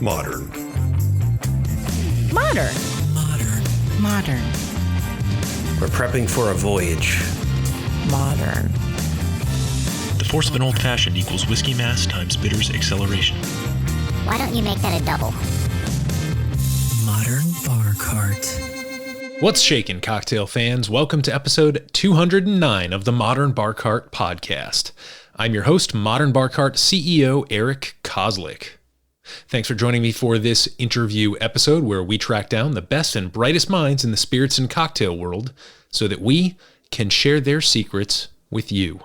Modern. Modern. Modern. Modern. We're prepping for a voyage. Modern. The force of an old-fashioned equals whiskey mass times bitters acceleration. Why don't you make that a double? Modern Bar Cart. What's shaking, cocktail fans? Welcome to episode 209 of the Modern Bar Cart podcast. I'm your host, Modern Bar Cart CEO Eric Kozlik. Thanks for joining me for this interview episode where we track down the best and brightest minds in the spirits and cocktail world so that we can share their secrets with you.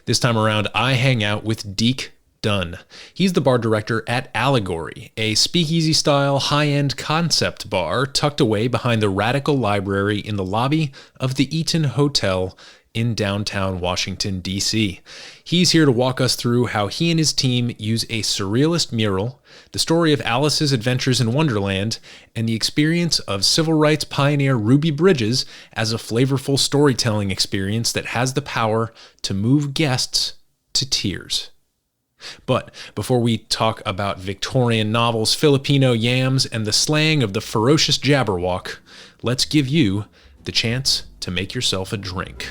This time around, I hang out with Deke Dunne. He's the bar director at Allegory, a speakeasy-style, high-end concept bar tucked away behind the Radical Library in the lobby of the Eaton Hotel in downtown Washington, D.C. He's here to walk us through how he and his team use a surrealist mural, the story of Alice's adventures in Wonderland, and the experience of civil rights pioneer Ruby Bridges as a flavorful storytelling experience that has the power to move guests to tears. But before we talk about Victorian novels, Filipino yams, and the slang of the ferocious Jabberwock, let's give you the chance to make yourself a drink.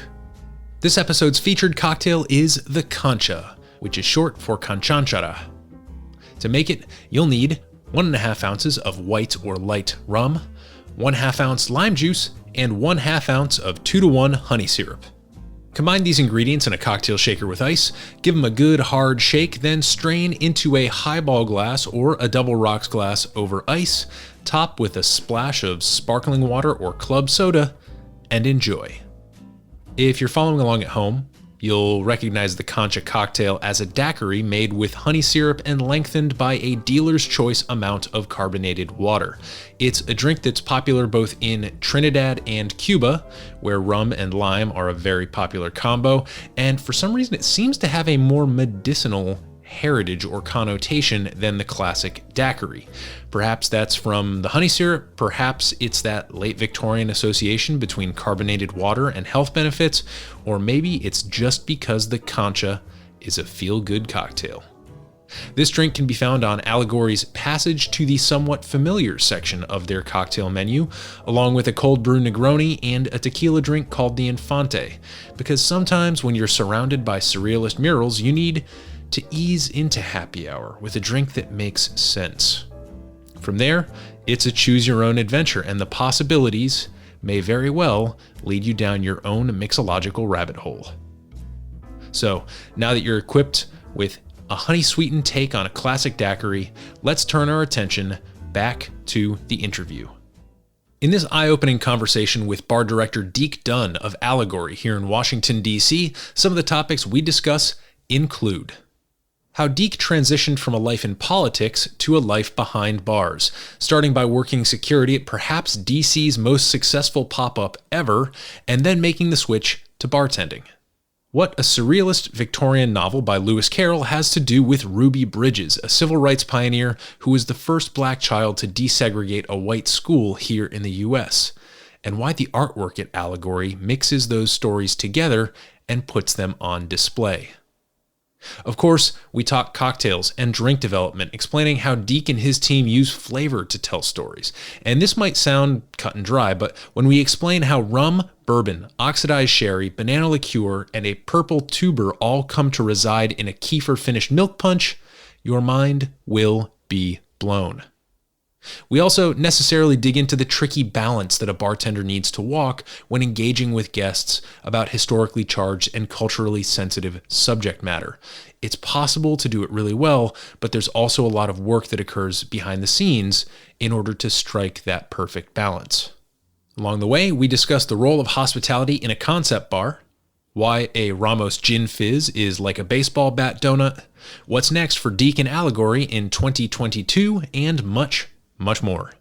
This episode's featured cocktail is the Concha, which is short for Conchanchara. To make it, you'll need 1.5 ounces of white or light rum, 1/2 ounce lime juice, and 1/2 ounce of 2-to-1 honey syrup. Combine these ingredients in a cocktail shaker with ice, give them a good hard shake, then strain into a highball glass or a double rocks glass over ice, top with a splash of sparkling water or club soda, and enjoy. If you're following along at home, you'll recognize the Concha Cocktail as a daiquiri made with honey syrup and lengthened by a dealer's choice amount of carbonated water. It's a drink that's popular both in Trinidad and Cuba, where rum and lime are a very popular combo, and for some reason it seems to have a more medicinal heritage or connotation than the classic daiquiri. Perhaps that's from the honey syrup, perhaps it's that late Victorian association between carbonated water and health benefits, or maybe it's just because the Concha is a feel-good cocktail. This drink can be found on Allegory's Passage to the Somewhat Familiar section of their cocktail menu, along with a cold brew Negroni and a tequila drink called the Infante, because sometimes when you're surrounded by surrealist murals, you need to ease into happy hour with a drink that makes sense. From there, it's a choose-your-own adventure, and the possibilities may very well lead you down your own mixological rabbit hole. So, now that you're equipped with a honey-sweetened take on a classic daiquiri, let's turn our attention back to the interview. In this eye-opening conversation with bar director Deke Dunne of Allegory here in Washington, D.C., some of the topics we discuss include how Deke transitioned from a life in politics to a life behind bars, starting by working security at perhaps DC's most successful pop-up ever, and then making the switch to bartending. What a surrealist Victorian novel by Lewis Carrol has to do with Ruby Bridges, a civil rights pioneer who was the first black child to desegregate a white school here in the US, and why the artwork at Allegory mixes those stories together and puts them on display. Of course, we talk cocktails and drink development, explaining how Deke and his team use flavor to tell stories. And this might sound cut and dry, but when we explain how rum, bourbon, oxidized sherry, banana liqueur, and a purple tuber all come to reside in a Kefir-finished milk punch, your mind will be blown. We also necessarily dig into the tricky balance that a bartender needs to walk when engaging with guests about historically charged and culturally sensitive subject matter. It's possible to do it really well, but there's also a lot of work that occurs behind the scenes in order to strike that perfect balance. Along the way, we discuss the role of hospitality in a concept bar, why a Ramos Gin Fizz is like a baseball bat donut, what's next for Deke and Allegory in 2022, and much more.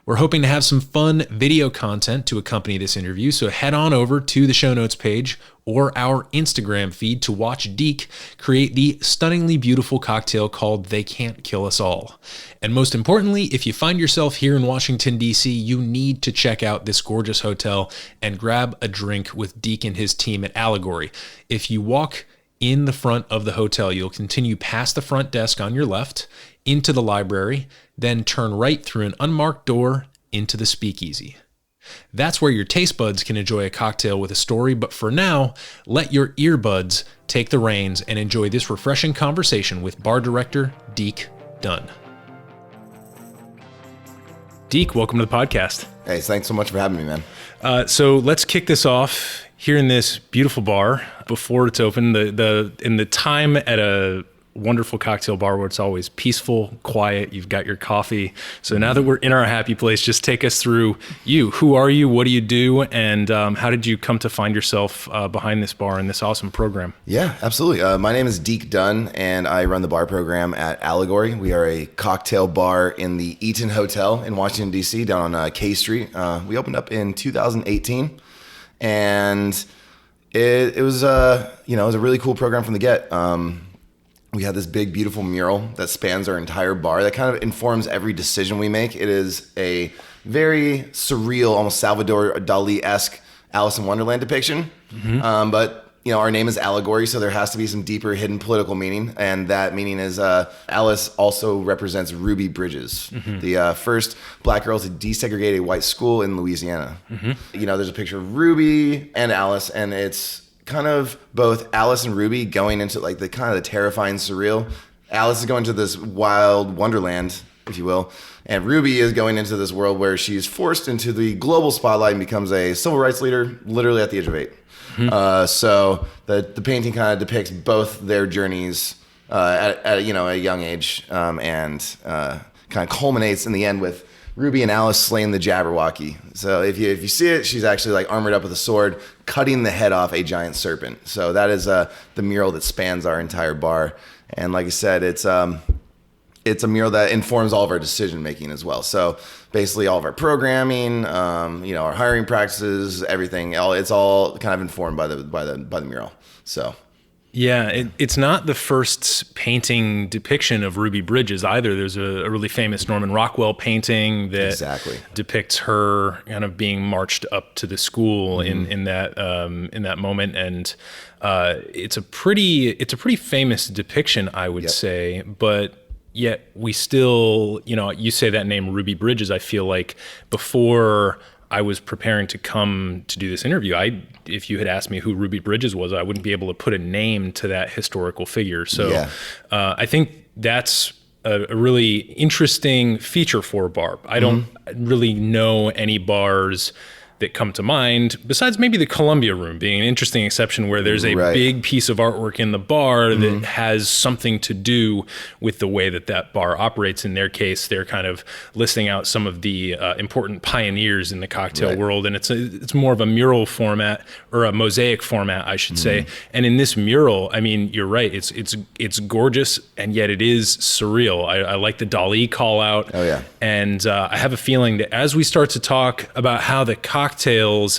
We're hoping to have some fun video content to accompany this interview, so head on over to the show notes page or our Instagram feed to watch Deke create the stunningly beautiful cocktail called They Can't Kill Us All. And most importantly, if you find yourself here in Washington, D.C., you need to check out this gorgeous hotel and grab a drink with Deke and his team at Allegory. If you walk in the front of the hotel, you'll continue past the front desk on your left into the library, then turn right through an unmarked door into the speakeasy. That's where your taste buds can enjoy a cocktail with a story, but for now, let your earbuds take the reins and enjoy this refreshing conversation with bar director Deke Dunne. Deke, welcome to the podcast. Hey, thanks so much for having me, man. So let's kick this off here in this beautiful bar before it's open. In the time at a wonderful cocktail bar where it's always peaceful, quiet, you've got your coffee. So now that we're in our happy place, just take us through you. Who are you? What do you do? And how did you come to find yourself behind this bar and this awesome program? Yeah, absolutely. My name is Deke Dunne, and I run the bar program at Allegory. We are a cocktail bar in the Eaton Hotel in Washington, D.C., down on K Street. We opened up in 2018, and it was it was a really cool program from the get. We had this big, beautiful mural that spans our entire bar that kind of informs every decision we make. It is a very surreal, almost Salvador Dali-esque Alice in Wonderland depiction. Mm-hmm. But our name is Allegory, so there has to be some deeper hidden political meaning. And that meaning is Alice also represents Ruby Bridges, mm-hmm. the first black girl to desegregate a white school in Louisiana. Mm-hmm. There's a picture of Ruby and Alice, and it's kind of both Alice and Ruby going into like the kind of the terrifying surreal. Alice is going to this wild wonderland, if you will, and Ruby is going into this world where she's forced into the global spotlight and becomes a civil rights leader literally at the age of 8. Mm-hmm. So the painting kind of depicts both their journeys at a young age, and kind of culminates in the end with Ruby and Alice slaying the Jabberwocky. So if you see it, she's actually like armored up with a sword, cutting the head off a giant serpent. So that is the mural that spans our entire bar. And like I said, it's a mural that informs all of our decision making as well. So basically all of our programming, our hiring practices, everything, it's all kind of informed by the mural. So. Yeah, it's not the first painting depiction of Ruby Bridges either. There's a really famous Norman Rockwell painting that depicts her kind of being marched up to the school mm-hmm. in that moment, and it's a pretty famous depiction, I would say, but yet we still, you say that name Ruby Bridges. I feel like before I was preparing to come to do this interview, if you had asked me who Ruby Bridges was, I wouldn't be able to put a name to that historical figure. So I think that's a really interesting feature for a bar. I don't really know any bars that come to mind, besides maybe the Columbia Room being an interesting exception where there's a big piece of artwork in the bar that has something to do with the way that bar operates. In their case, they're kind of listing out some of the important pioneers in the cocktail world, and it's more of a mural format, or a mosaic format, I should say. And in this mural, I mean, you're right, it's gorgeous, and yet it is surreal. I like the Dali call out. Oh yeah. And I have a feeling that as we start to talk about how the cocktails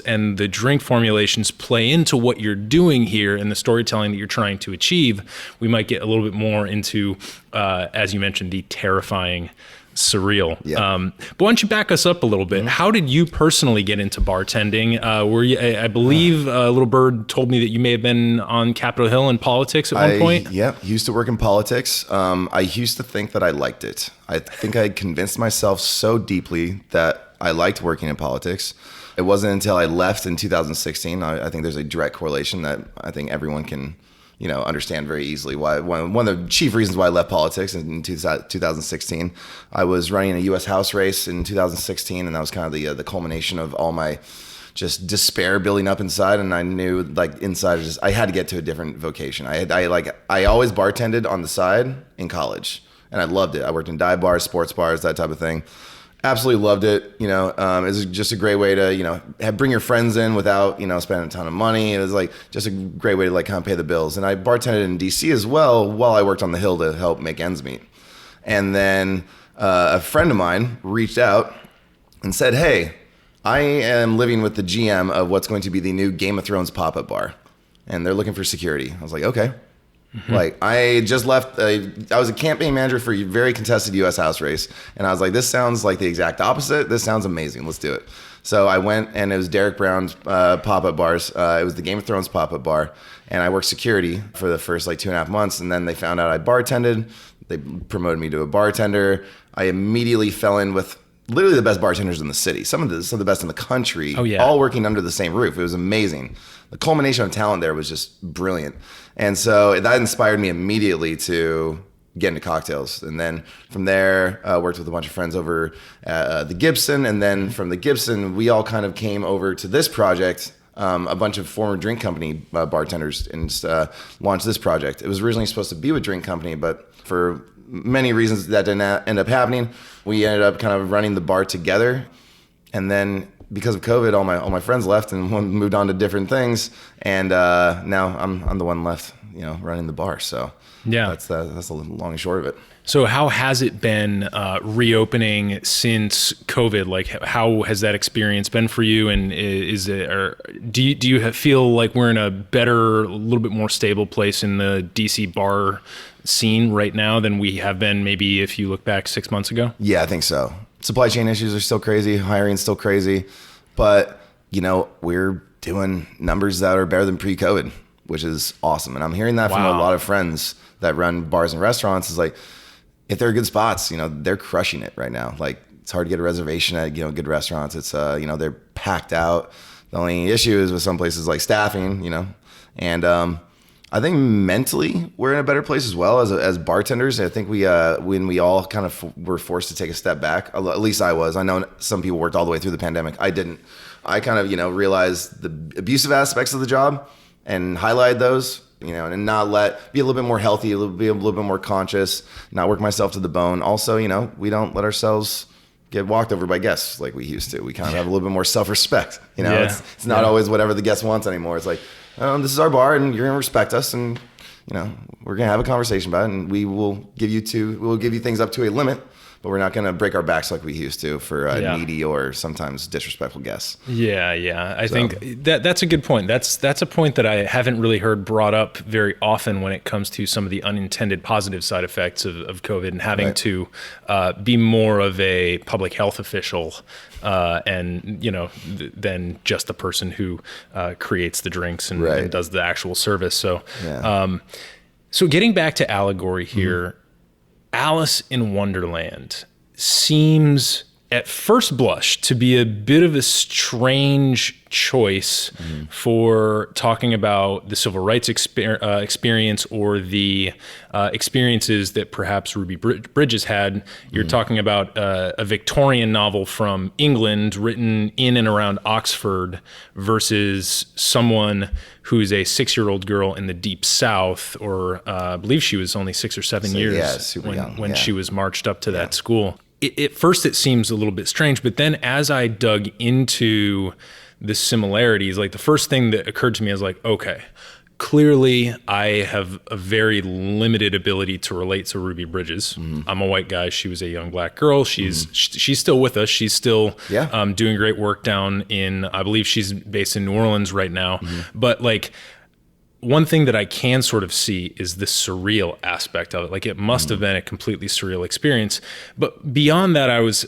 and the drink formulations play into what you're doing here and the storytelling that you're trying to achieve, we might get a little bit more into, as you mentioned, the terrifying surreal. Yeah. But why don't you back us up a little bit? Mm-hmm. How did you personally get into bartending? Were you, I believe Little Bird told me that you may have been on Capitol Hill in politics at one point. Yeah, used to work in politics. I used to think that I liked it. I think I convinced myself so deeply that I liked working in politics. It wasn't until I left in 2016. I think there's a direct correlation that I think everyone can, understand very easily. Why one of the chief reasons why I left politics in 2016, I was running a U.S. House race in 2016, and that was kind of the culmination of all my just despair building up inside. And I knew inside, I had to get to a different vocation. I always bartended on the side in college, and I loved it. I worked in dive bars, sports bars, that type of thing. Absolutely loved it. It was just a great way to, bring your friends in without, spending a ton of money. It was just a great way to kind of pay the bills. And I bartended in DC as well while I worked on the Hill to help make ends meet. And then a friend of mine reached out and said, "Hey, I am living with the GM of what's going to be the new Game of Thrones pop-up bar, and they're looking for security." I was like, okay. Mm-hmm. I just left, I was a campaign manager for a very contested U.S. House race. And I was like, this sounds like the exact opposite. This sounds amazing. Let's do it. So I went, and it was Derek Brown's pop-up bars. It was the Game of Thrones pop-up bar, and I worked security for the first like 2.5 months, and then they found out I bartended. They promoted me to a bartender. I immediately fell in with literally the best bartenders in the city, some of the best in the country, all working under the same roof. It was amazing. The culmination of talent there was just brilliant. And so that inspired me immediately to get into cocktails. And then from there, worked with a bunch of friends over at the Gibson. And then from the Gibson, we all kind of came over to this project, a bunch of former drink company bartenders, and launched this project. It was originally supposed to be with drink company, but for many reasons that didn't end up happening. We ended up kind of running the bar together. And then because of COVID, all my friends left and moved on to different things. And now I'm the one left, running the bar. So that's the long and short of it. So how has it been reopening since COVID? Like, how has that experience been for you? And do you feel like we're in a better, a little bit more stable place in the DC bar scene right now than we have been maybe if you look back 6 months ago? Yeah, I think so. Supply chain issues are still crazy. Hiring's still crazy. But, we're doing numbers that are better than pre-COVID, which is awesome. And I'm hearing that from a lot of friends that run bars and restaurants. Is like, if they're good spots, they're crushing it right now. Like, it's hard to get a reservation at, good restaurants. It's, they're packed out. The only issue is with some places like staffing, and I think mentally we're in a better place as well as bartenders. I think when we all kind of were forced to take a step back, at least I was. I know some people worked all the way through the pandemic. I didn't. I kind of, realized the abusive aspects of the job and highlight those, and not be a little bit more healthy, be a little bit more conscious, not work myself to the bone. Also, we don't let ourselves get walked over by guests like we used to. We kind of have a little bit more self-respect. It's not always whatever the guest wants anymore. It's like, this is our bar, and you're gonna respect us, and we're gonna have a conversation about it, and we will give you things up to a limit, but we're not gonna break our backs like we used to for needy or sometimes disrespectful guests. I think that's a good point. That's a point that I haven't really heard brought up very often when it comes to some of the unintended positive side effects of COVID and having to be more of a public health official and than just the person who creates the drinks and does the actual service. So so getting back to Allegory here, Alice in Wonderland seems at first blush to be a bit of a strange choice for talking about the civil rights experience or the experiences that perhaps Ruby Bridges had. You're talking about a Victorian novel from England written in and around Oxford versus someone who's a 6-year-old girl in the Deep South, or I believe she was only 6 or 7 years when she was marched up to that school. At first it seems a little bit strange, but then as I dug into the similarities, like the first thing that occurred to me is like, okay, clearly I have a very limited ability to relate to Ruby Bridges. I'm a white guy. She was a young black girl. She's still with us. She's still doing great work down in, I believe she's based in New Orleans right now. But like, one thing that I can sort of see is the surreal aspect of it. Like, it must have been a completely surreal experience. But beyond that, I was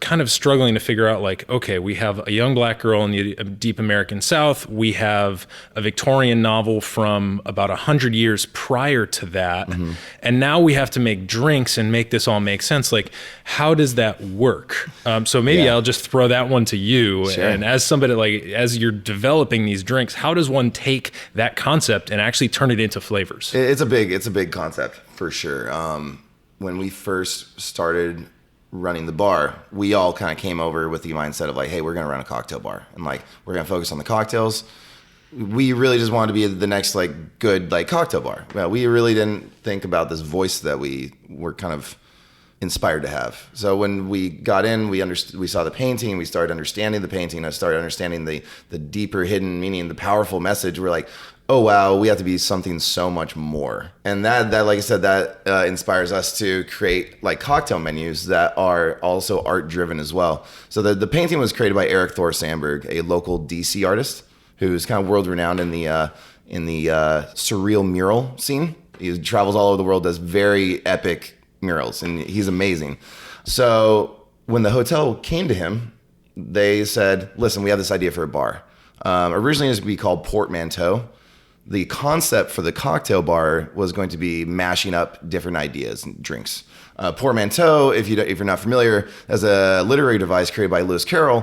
kind of struggling to figure out, like, okay, we have a young black girl in the deep American South. We have a Victorian novel from about 100 years prior to that. And now we have to make drinks and make this all make sense. Like, how does that work? So maybe I'll just throw that one to you. Sure. And as somebody, like, as you're developing these drinks, how does one take that concept and actually turn it into flavors? It's a big concept for sure. When we first started running the bar, we all kind of came over with the mindset of like, hey, we're going to run a cocktail bar, and like, we're going to focus on the cocktails. We really just wanted to be the next like good like cocktail bar. Well, we really didn't think about this voice that we were kind of inspired to have. So when we got in, we saw the painting, we started understanding the painting, I started understanding the deeper hidden meaning, the powerful message. We're like, oh wow, we have to be something so much more. And that like I said, that inspires us to create like cocktail menus that are also art driven as well. So the painting was created by Eric Thor Sandberg, a local DC artist who's kind of world renowned in the surreal mural scene. He travels all over the world, does very epic murals, and he's amazing. So when the hotel came to him, they said, listen, we have this idea for a bar. Originally it was going to be called Portmanteau. The concept for the cocktail bar was going to be mashing up different ideas and drinks. Portmanteau, if you're not familiar, is a literary device created by Lewis Carrol,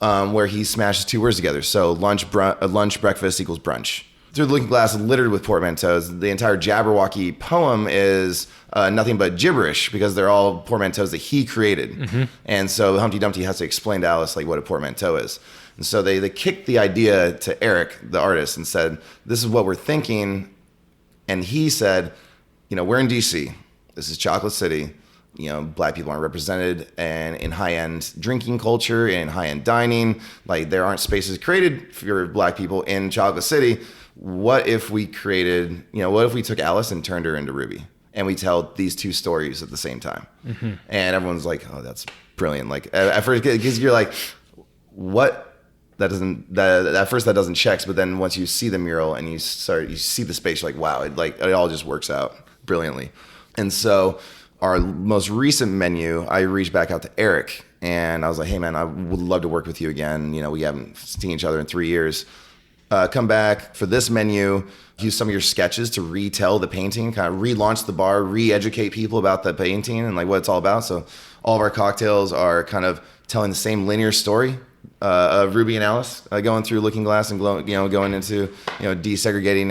where he smashes two words together. So lunch, breakfast equals brunch. Through the Looking Glass is littered with portmanteaus. The entire Jabberwocky poem is nothing but gibberish because they're all portmanteaus that he created. Mm-hmm. And so Humpty Dumpty has to explain to Alice like what a portmanteau is. And so they kicked the idea to Eric, the artist, and said, this is what we're thinking. And he said, we're in DC. This is Chocolate City. Black people aren't represented and in high-end drinking culture, in high-end dining. Like, there aren't spaces created for Black people in Chocolate City. What if we created, what if we took Alice and turned her into Ruby? And we tell these two stories at the same time. Mm-hmm. And everyone's like, oh, that's brilliant. Like, at first, because you're like, what? At first that doesn't check, but then once you see the mural and you see the space, you're like, wow, it all just works out brilliantly. And so our most recent menu, I reached back out to Eric and I was like, hey man, I would love to work with you again. We haven't seen each other in 3 years. Come back for this menu, use some of your sketches to retell the painting, kind of relaunch the bar, re-educate people about the painting and like what it's all about. So all of our cocktails are kind of telling the same linear story of Ruby and Alice going through Looking Glass and going into desegregating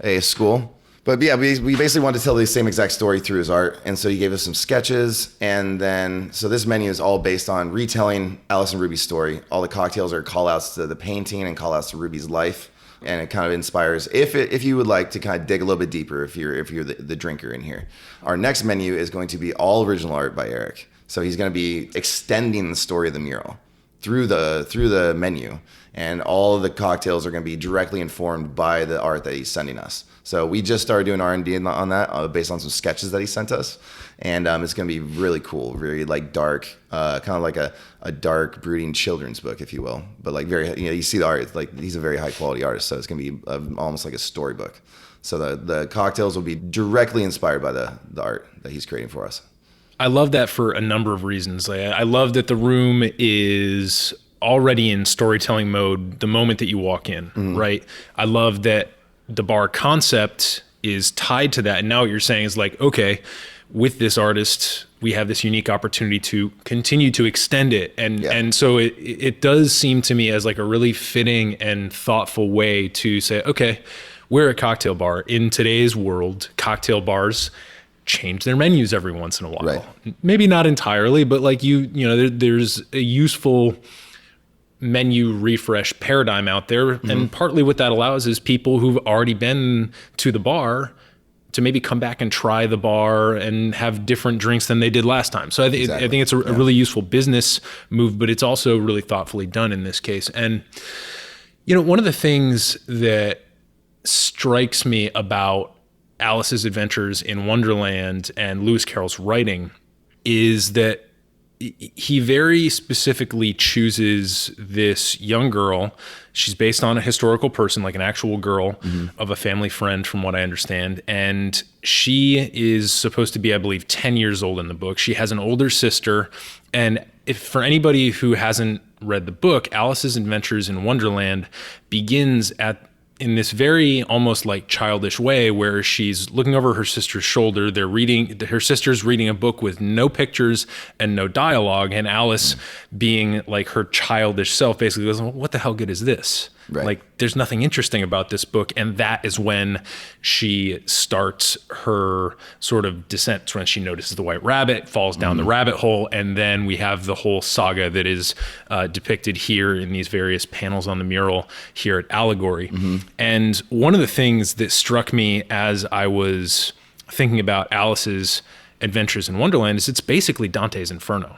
a school. But yeah, we basically wanted to tell the same exact story through his art, and so he gave us some sketches, and then so this menu is all based on retelling Alice and Ruby's story. All the cocktails are call-outs to the painting and call-outs to Ruby's life, and it kind of inspires. If you would like to kind of dig a little bit deeper, if you're the drinker in here, our next menu is going to be all original art by Eric. So he's going to be extending the story of the mural through the menu, and all of the cocktails are going to be directly informed by the art that he's sending us. So we just started doing R&D on that based on some sketches that he sent us, and it's going to be really cool, very like dark, kind of like a dark brooding children's book, if you will, but like very, you see the art, it's like he's a very high quality artist, so it's going to be almost like a storybook. So the cocktails will be directly inspired by the art that he's creating for us. I love that for a number of reasons. I love that the room is already in storytelling mode the moment that you walk in, mm-hmm. right? I love that the bar concept is tied to that. And now what you're saying is like, okay, with this artist, we have this unique opportunity to continue to extend it. And so it does seem to me as like a really fitting and thoughtful way to say, okay, we're a cocktail bar. In today's world, cocktail bars change their menus every once in a while. Right. Maybe not entirely, but like there's a useful menu refresh paradigm out there. Mm-hmm. And partly what that allows is people who've already been to the bar to maybe come back and try the bar and have different drinks than they did last time. So I think it's a really useful business move, but it's also really thoughtfully done in this case. And, one of the things that strikes me about Alice's adventures in Wonderland and Lewis Carroll's writing is that he very specifically chooses this young girl. She's based on a historical person, like an actual girl mm-hmm. of a family friend, from what I understand. And she is supposed to be, I believe, 10 years old in the book. She has an older sister. And if for anybody who hasn't read the book, Alice's Adventures in Wonderland begins in this very almost like childish way where she's looking over her sister's shoulder. Her sister's reading a book with no pictures and no dialogue. And Alice, being like her childish self, basically goes, well, what the hell good is this? Right. Like, there's nothing interesting about this book. And that is when she starts her sort of descent, when she notices the white rabbit, falls down the rabbit hole. And then we have the whole saga that is depicted here in these various panels on the mural here at Allegory. Mm-hmm. And one of the things that struck me as I was thinking about Alice's Adventures in Wonderland is it's basically Dante's Inferno.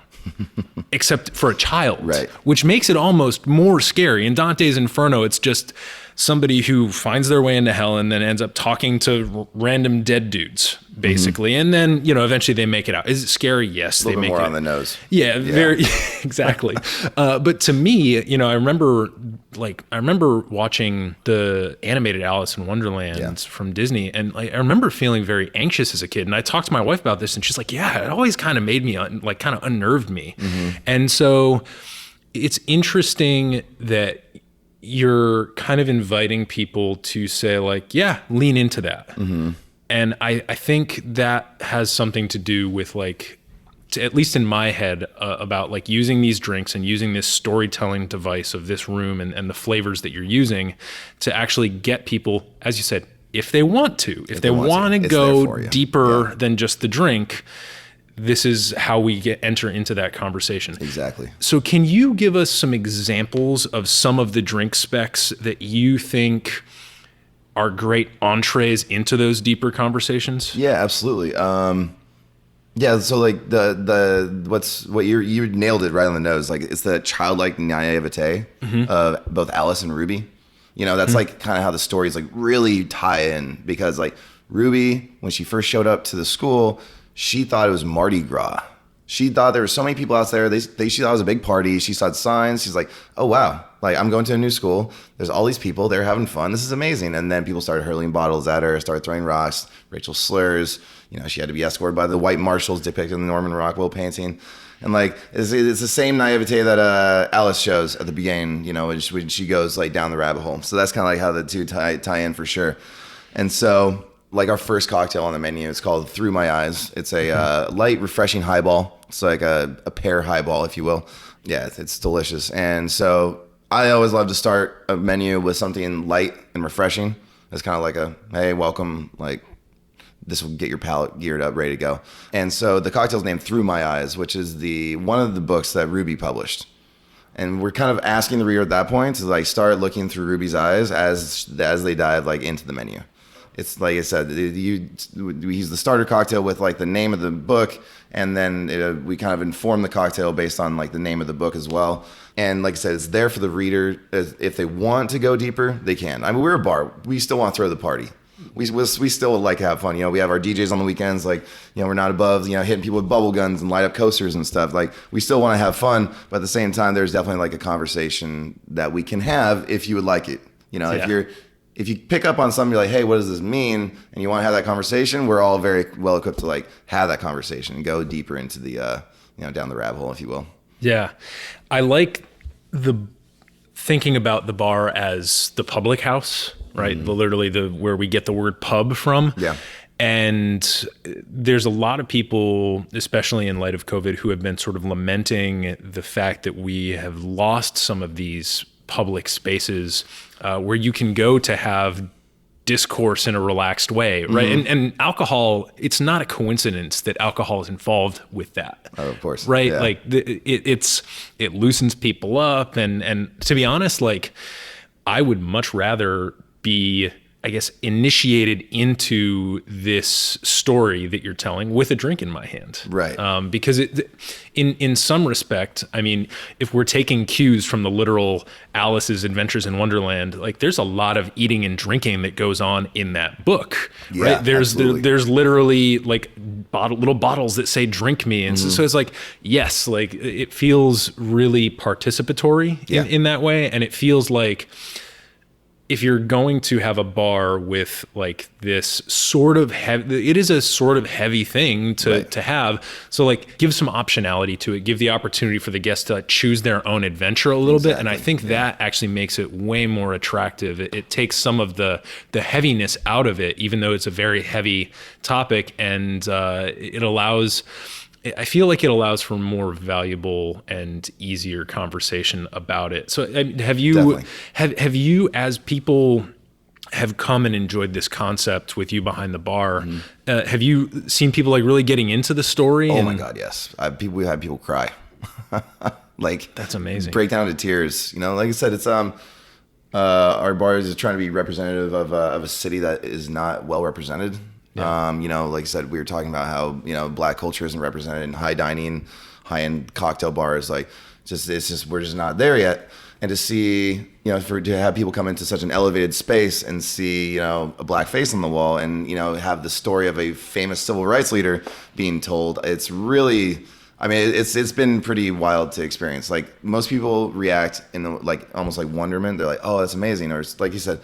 Except for a child, right? Which makes it almost more scary. In Dante's Inferno, it's just somebody who finds their way into hell and then ends up talking to random dead dudes, basically. Mm-hmm. And then, eventually they make it out. Is it scary? Yes. A little bit more on the nose. Yeah. Very, exactly. But to me, I remember watching the animated Alice in Wonderland from Disney. And I remember feeling very anxious as a kid. And I talked to my wife about this and she's like, yeah, it always kind of made me kind of unnerved me. Mm-hmm. And so it's interesting that you're kind of inviting people to say like, yeah, lean into that. Mm-hmm. And I think that has something to do with like, at least in my head, about like using these drinks and using this storytelling device of this room and the flavors that you're using to actually get people, as you said, if they want to, if they want to go deeper than just the drink, this is how we enter into that conversation. Exactly. So can you give us some examples of some of the drink specs that you think are great entrees into those deeper conversations? Yeah, absolutely. Yeah, so like what you nailed it right on the nose. Like it's the childlike naivete of both Alice and Ruby. You know, that's like kind of how the stories like really tie in, because like Ruby, when she first showed up to the school, she thought it was Mardi Gras. She thought there were so many people out there. She thought it was a big party. She saw signs. She's like, oh, wow. Like, I'm going to a new school. There's all these people. They're having fun. This is amazing. And then people started hurling bottles at her, started throwing rocks, Rachel slurs. You know, she had to be escorted by the white marshals depicted in the Norman Rockwell painting. And like, it's the same naivete that Alice shows at the beginning, you know, when she goes like down the rabbit hole. So that's kind of like how the two tie in for sure. And so like our first cocktail on the menu, it's called Through My Eyes. It's a light, refreshing highball. It's like a pear highball, if you will. Yeah, it's delicious. And so I always love to start a menu with something light and refreshing. It's kind of like hey, welcome, like this will get your palate geared up, ready to go. And so the cocktail's named Through My Eyes, which is one of the books that Ruby published. And we're kind of asking the reader at that point to like start looking through Ruby's eyes as they dive like into the menu. It's like I said, we use the starter cocktail with like the name of the book, and then we kind of inform the cocktail based on like the name of the book as well. And like I said, it's there for the reader. If they want to go deeper, they can. I mean, we're a bar. We still want to throw the party. We still like to have fun. You know, we have our DJs on the weekends. Like, you know, we're not above, you know, hitting people with bubble guns and light up coasters and stuff. Like, we still want to have fun, but at the same time, there's definitely like a conversation that we can have if you would like it. You know, if you pick up on something, you're like, hey, what does this mean? And you want to have that conversation, we're all very well equipped to like have that conversation and go deeper into the, you know, down the rabbit hole, if you will. Yeah. I like thinking about the bar as the public house, right? Literally where we get the word pub from. Yeah. And there's a lot of people, especially in light of COVID, who have been sort of lamenting the fact that we have lost some of these public spaces where you can go to have discourse in a relaxed way, right? And alcohol, it's not a coincidence that alcohol is involved with that. Oh, of course. Right? Yeah. Like it loosens people up. And to be honest, like I would much rather be, I guess, initiated into this story that you're telling with a drink in my hand. Right. Because in some respect, I mean, if we're taking cues from the literal Alice's Adventures in Wonderland, like there's a lot of eating and drinking that goes on in that book. Yeah, right? There's literally like little bottles that say "drink me," and so it's like, yes, like it feels really participatory in that way, and it feels like, if you're going to have a bar with like this sort of heavy, it is a sort of heavy thing to have. So like give some optionality to it, give the opportunity for the guests to choose their own adventure a little bit. And I think that actually makes it way more attractive. It takes some of the heaviness out of it, even though it's a very heavy topic, and I feel like it allows for more valuable and easier conversation about it. So have you, as people have come and enjoyed this concept with you behind the bar, have you seen people like really getting into the story? Oh my God, yes. We had people cry. Like, that's amazing. Break down to tears. You know, like I said, it's our bar is trying to be representative of a city that is not well represented. Yeah. You know, like I said, we were talking about how, you know, Black culture isn't represented in high dining, high-end cocktail bars. Like, we're just not there yet. And to see, you know, to have people come into such an elevated space and see, you know, a Black face on the wall, and, you know, have the story of a famous civil rights leader being told, it's really, I mean, it's been pretty wild to experience. Like, most people react in like almost like wonderment. They're like, oh, that's amazing. Or it's, like you said,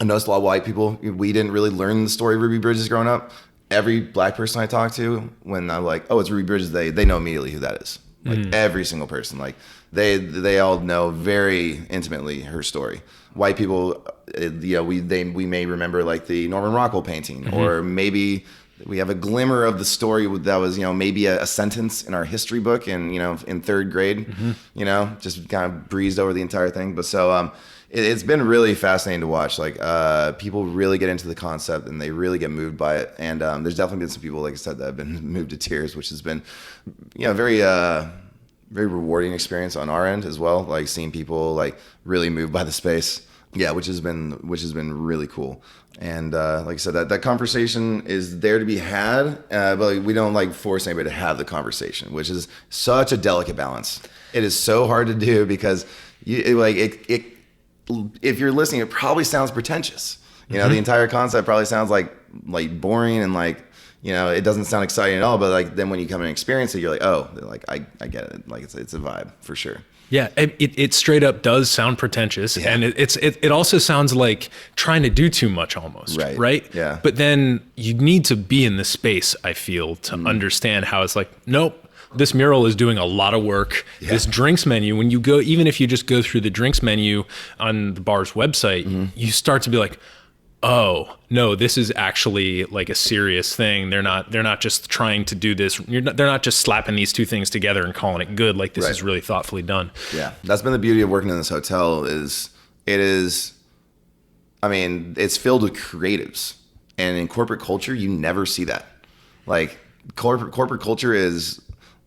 I noticed a lot of white people, we didn't really learn the story of Ruby Bridges growing up. Every Black person I talk to, when I'm like, oh, it's Ruby Bridges, they know immediately who that is. like every single person. Like they all know very intimately her story. White people, we may remember like the Norman Rockwell painting, or maybe we have a glimmer of the story that was, maybe a sentence in our history book in third grade, just kind of breezed over the entire thing. But so it's been really fascinating to watch. Like people really get into the concept and they really get moved by it. And there's definitely been some people, like I said, that have been moved to tears, which has been, very rewarding experience on our end as well. Like seeing people like really moved by the space. Yeah, which has been really cool. And like I said, that conversation is there to be had, but like, we don't like force anybody to have the conversation, which is such a delicate balance. It is so hard to do because if you're listening, it probably sounds pretentious. The entire concept probably sounds like boring and like, it doesn't sound exciting at all. But like then when you come and experience it, you're like, oh, like I get it. Like it's a vibe for sure. Yeah, it straight up does sound pretentious, and it also sounds like trying to do too much almost, right? Yeah. But then you need to be in the space, I feel, to understand how it's like, nope, this mural is doing a lot of work. Yeah. This drinks menu, when you go, even if you just go through the drinks menu on the bar's website, you start to be like, oh no, this is actually like a serious thing. They're not just trying to do this. They're not just slapping these two things together and calling it good. Like this is really thoughtfully done. Yeah, that's been the beauty of working in this hotel. It's filled with creatives, and in corporate culture, you never see that. Like corporate culture is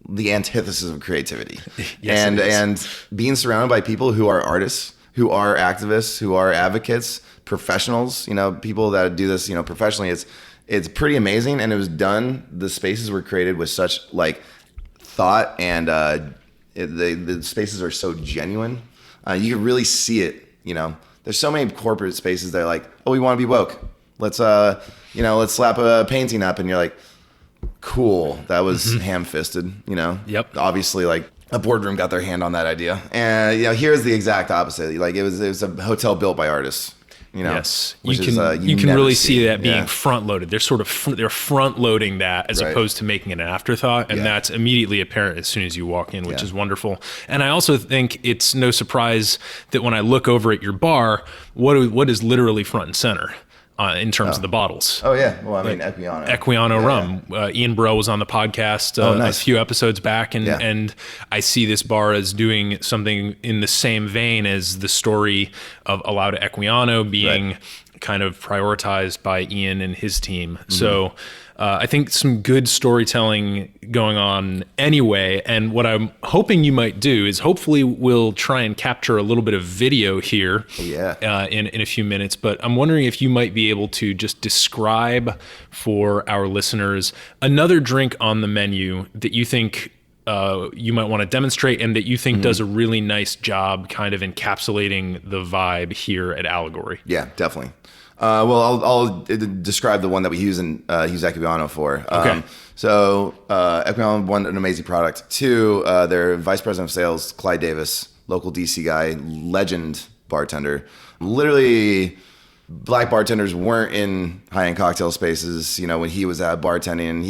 the antithesis of creativity. Yes, and being surrounded by people who are artists, who are activists, who are advocates, professionals, people that do this, professionally, it's pretty amazing. And it was done. The spaces were created with such like thought, and the spaces are so genuine. You can really see it. There's so many corporate spaces that are like, oh, we want to be woke. Let's slap a painting up, and you're like, cool. That was ham-fisted. Yep. Obviously, like a boardroom got their hand on that idea, and here's the exact opposite. Like it was a hotel built by artists. Yes, you can really see that being front loaded. They're they're front loading that as opposed to making it an afterthought, and that's immediately apparent as soon as you walk in, which is wonderful. And I also think it's no surprise that when I look over at your bar, what is literally front and center in terms of the bottles. Oh yeah, well Equiano. Equiano rum. Ian Burrell was on the podcast a few episodes back, and I see this bar as doing something in the same vein as the story of Allowed Equiano being kind of prioritized by Ian and his team. So I think some good storytelling going on anyway. And what I'm hoping you might do is hopefully we'll try and capture a little bit of video here in a few minutes. But I'm wondering if you might be able to just describe for our listeners another drink on the menu that you think you might want to demonstrate and that you think does a really nice job kind of encapsulating the vibe here at Allegory. Yeah, definitely. I'll describe the one that we use Equiano for. Okay. So Equiano, one, an amazing product. Two, their vice president of sales, Clyde Davis, local DC guy, legend bartender. Literally, black bartenders weren't in high-end cocktail spaces, when he was at bartending, and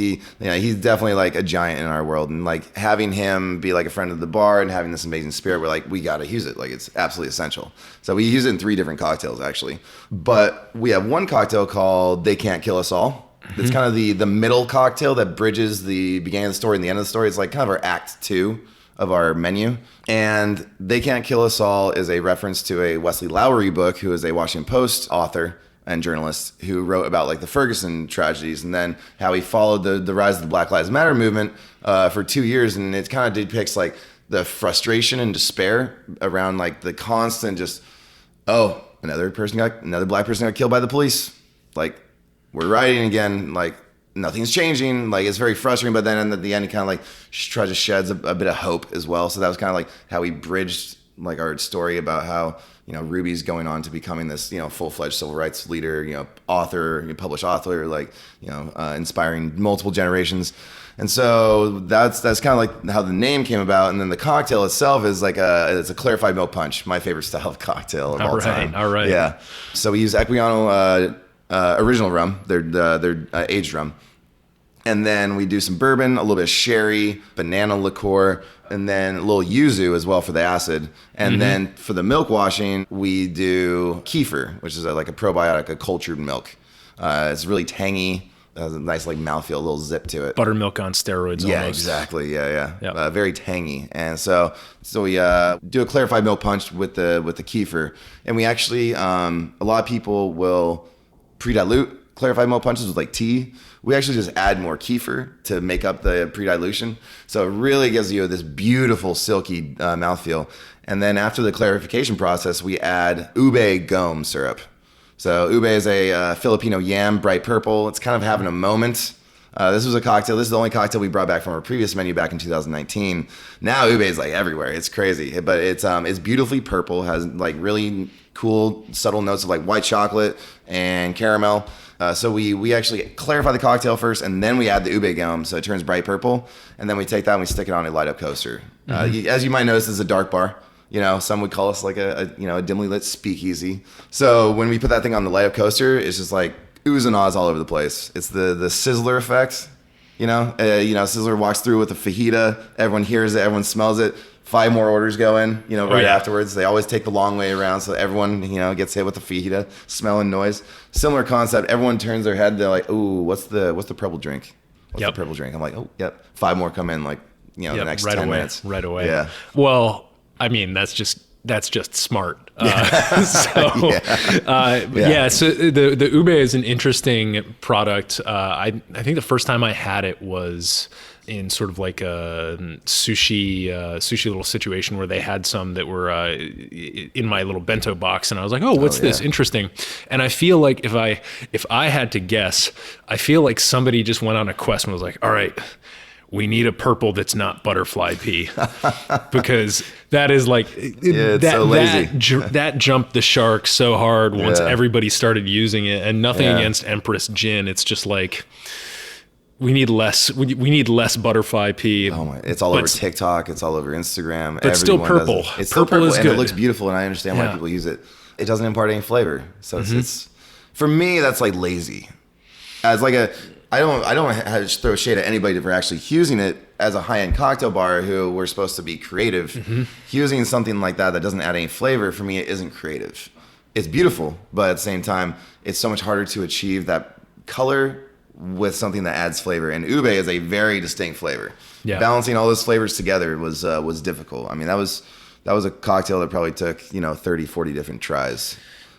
he's definitely like a giant in our world. And like having him be like a friend of the bar and having this amazing spirit, we're like, we got to use it. Like it's absolutely essential. So we use it in 3 different cocktails actually, but we have one cocktail called They Can't Kill Us All. It's kind of the middle cocktail that bridges the beginning of the story and the end of the story. It's like kind of our act 2 of our menu. And They Can't Kill Us All is a reference to a Wesley Lowery book, who is a Washington Post author and journalist who wrote about like the Ferguson tragedies and then how he followed the rise of the Black Lives Matter movement for 2 years. And it kind of depicts like the frustration and despair around like the constant just, oh, another black person got killed by the police. Like we're rioting again. Like nothing's changing. Like it's very frustrating, but then at the end, he kind of like tries to sheds a bit of hope as well. So that was kind of like how we bridged like our story about how, Ruby's going on to becoming this, full-fledged civil rights leader, author, published author, like, inspiring multiple generations. And so that's kind of like how the name came about. And then the cocktail itself is like it's a clarified milk punch, my favorite style of cocktail of all time. All right. Yeah. So we use Equiano original rum, their aged rum. And then we do some bourbon, a little bit of sherry, banana liqueur, and then a little yuzu as well for the acid. And then for the milk washing, we do kefir, which is like a probiotic, a cultured milk. It's really tangy, has a nice like mouthfeel, a little zip to it. Buttermilk on steroids. Yeah, almost. exactly. Yeah. Yep. Very tangy. And so we do a clarified milk punch with the kefir. And we actually, a lot of people will pre-dilute clarified milk punches with like tea. We actually just add more kefir to make up the pre-dilution. So it really gives you this beautiful silky mouthfeel. And then after the clarification process, we add ube gome syrup. So ube is a Filipino yam, bright purple. It's kind of having a moment. This was a cocktail. This is the only cocktail we brought back from our previous menu back in 2019. Now ube is like everywhere. It's crazy, but it's beautifully purple. Has like really cool subtle notes of like white chocolate and caramel. So we actually clarify the cocktail first, and then we add the ube gum, so it turns bright purple, and then we take that and we stick it on a light up coaster. As you might notice, this is a dark bar. Some would call us like a dimly lit speakeasy. So when we put that thing on the light up coaster, it's just like oohs and ahs all over the place. It's the sizzler effect. Sizzler walks through with a fajita. Everyone hears it. Everyone smells it. 5 more orders go in, afterwards. They always take the long way around, so everyone, gets hit with the fajita, smell and noise. Similar concept. Everyone turns their head. They're like, "Ooh, what's the purple drink? What's the purple drink?" I'm like, "Oh, yep." 5 more come in, the next 10 minutes. Right away. Yeah. Well, I mean, that's just smart. So the ube is an interesting product. I think the first time I had it was in sort of like a sushi little situation where they had some that were in my little bento box, and I was like, oh, what's this? Interesting. And I feel like if I had to guess, I feel like somebody just went on a quest and was like, all right, we need a purple that's not butterfly pea, because that is like so lazy. that jumped the shark so hard once everybody started using it. And nothing against Empress Gin, it's just like we need less. We need less butterfly pea. Oh my! It's all over TikTok. It's all over Instagram. But still purple. It's still purple, is and good. it looks beautiful, and I understand why people use it. It doesn't impart any flavor, so it's for me that's like lazy. As like I don't have to throw shade at anybody for actually using it as a high-end cocktail bar who we're supposed to be creative. Using something like that doesn't add any flavor, for me, it isn't creative. It's beautiful, but at the same time, it's so much harder to achieve that color with something that adds flavor. And ube is a very distinct flavor. Yeah. Balancing all those flavors together was difficult. I mean, that was a cocktail that probably took 30, 40 different tries.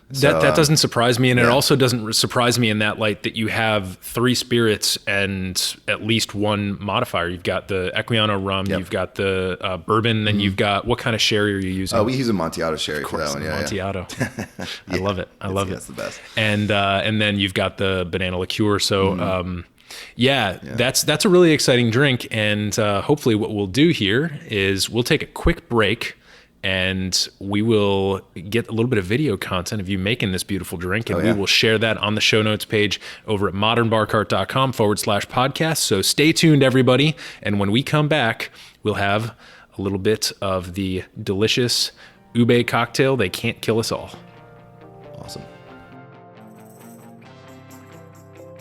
That doesn't surprise me, and it also doesn't surprise me in that light that you have 3 spirits and at least 1 modifier. You've got the Equiano rum, you've got the bourbon, then you've got, what kind of sherry are you using? Oh, we use a Amontillado sherry for that one. Amontillado. I love it. I love it. That's the best. And then you've got the banana liqueur. So that's a really exciting drink. And hopefully what we'll do here is we'll take a quick break, and we will get a little bit of video content of you making this beautiful drink, and we will share that on the show notes page over at modernbarcart.com/podcast. So stay tuned, everybody. And when we come back, we'll have a little bit of the delicious ube cocktail. They can't kill us all. Awesome.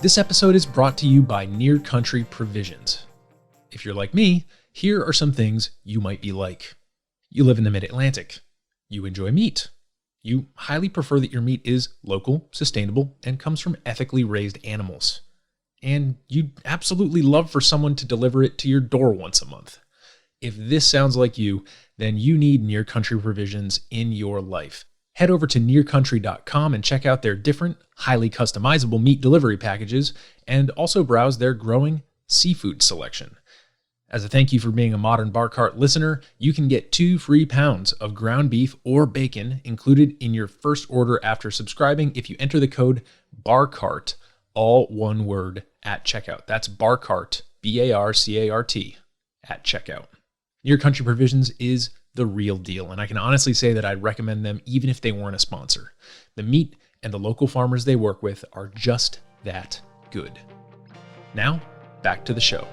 This episode is brought to you by Near Country Provisions. If you're like me, here are some things you might be like. You live in the Mid-Atlantic. You enjoy meat. You highly prefer that your meat is local, sustainable, and comes from ethically raised animals. And you'd absolutely love for someone to deliver it to your door once a month. If this sounds like you, then you need Near Country Provisions in your life. Head over to nearcountry.com and check out their different, highly customizable meat delivery packages, and also browse their growing seafood selection. As a thank you for being a Modern Bar Cart listener, you can get 2 free pounds of ground beef or bacon included in your first order after subscribing if you enter the code BARCART, all one word, at checkout. That's BARCART, BARCART, at checkout. Near Country Provisions is the real deal, and I can honestly say that I'd recommend them even if they weren't a sponsor. The meat and the local farmers they work with are just that good. Now, back to the show.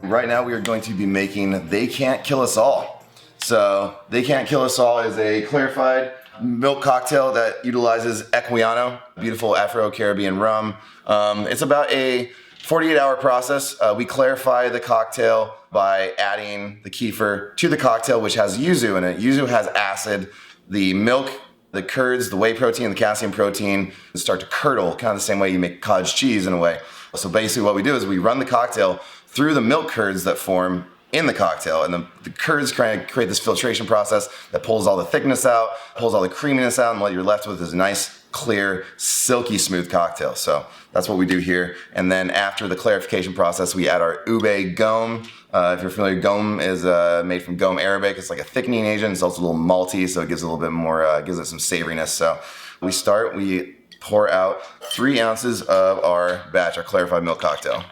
Right now we are going to be making They Can't Kill Us All. So They Can't Kill Us All is a clarified milk cocktail that utilizes Equiano, beautiful Afro-Caribbean rum. It's about a 48-hour process. We clarify the cocktail by adding the kefir to the cocktail, which has yuzu in it. Yuzu has acid. The milk, the curds, the whey protein, the casein protein start to curdle, kind of the same way you make cottage cheese in a way. So basically what we do is we run the cocktail through the milk curds that form in the cocktail, and the curds kind of create this filtration process that pulls all the thickness out, pulls all the creaminess out, and what you're left with is a nice, clear, silky smooth cocktail. So that's what we do here. And then after the clarification process, we add our ube gome. If you're familiar, gome is made from gome arabic. It's like a thickening agent. It's also a little malty, so it gives it a little bit more, gives it some savoriness. So we pour out 3 ounces of our batch, our clarified milk cocktail.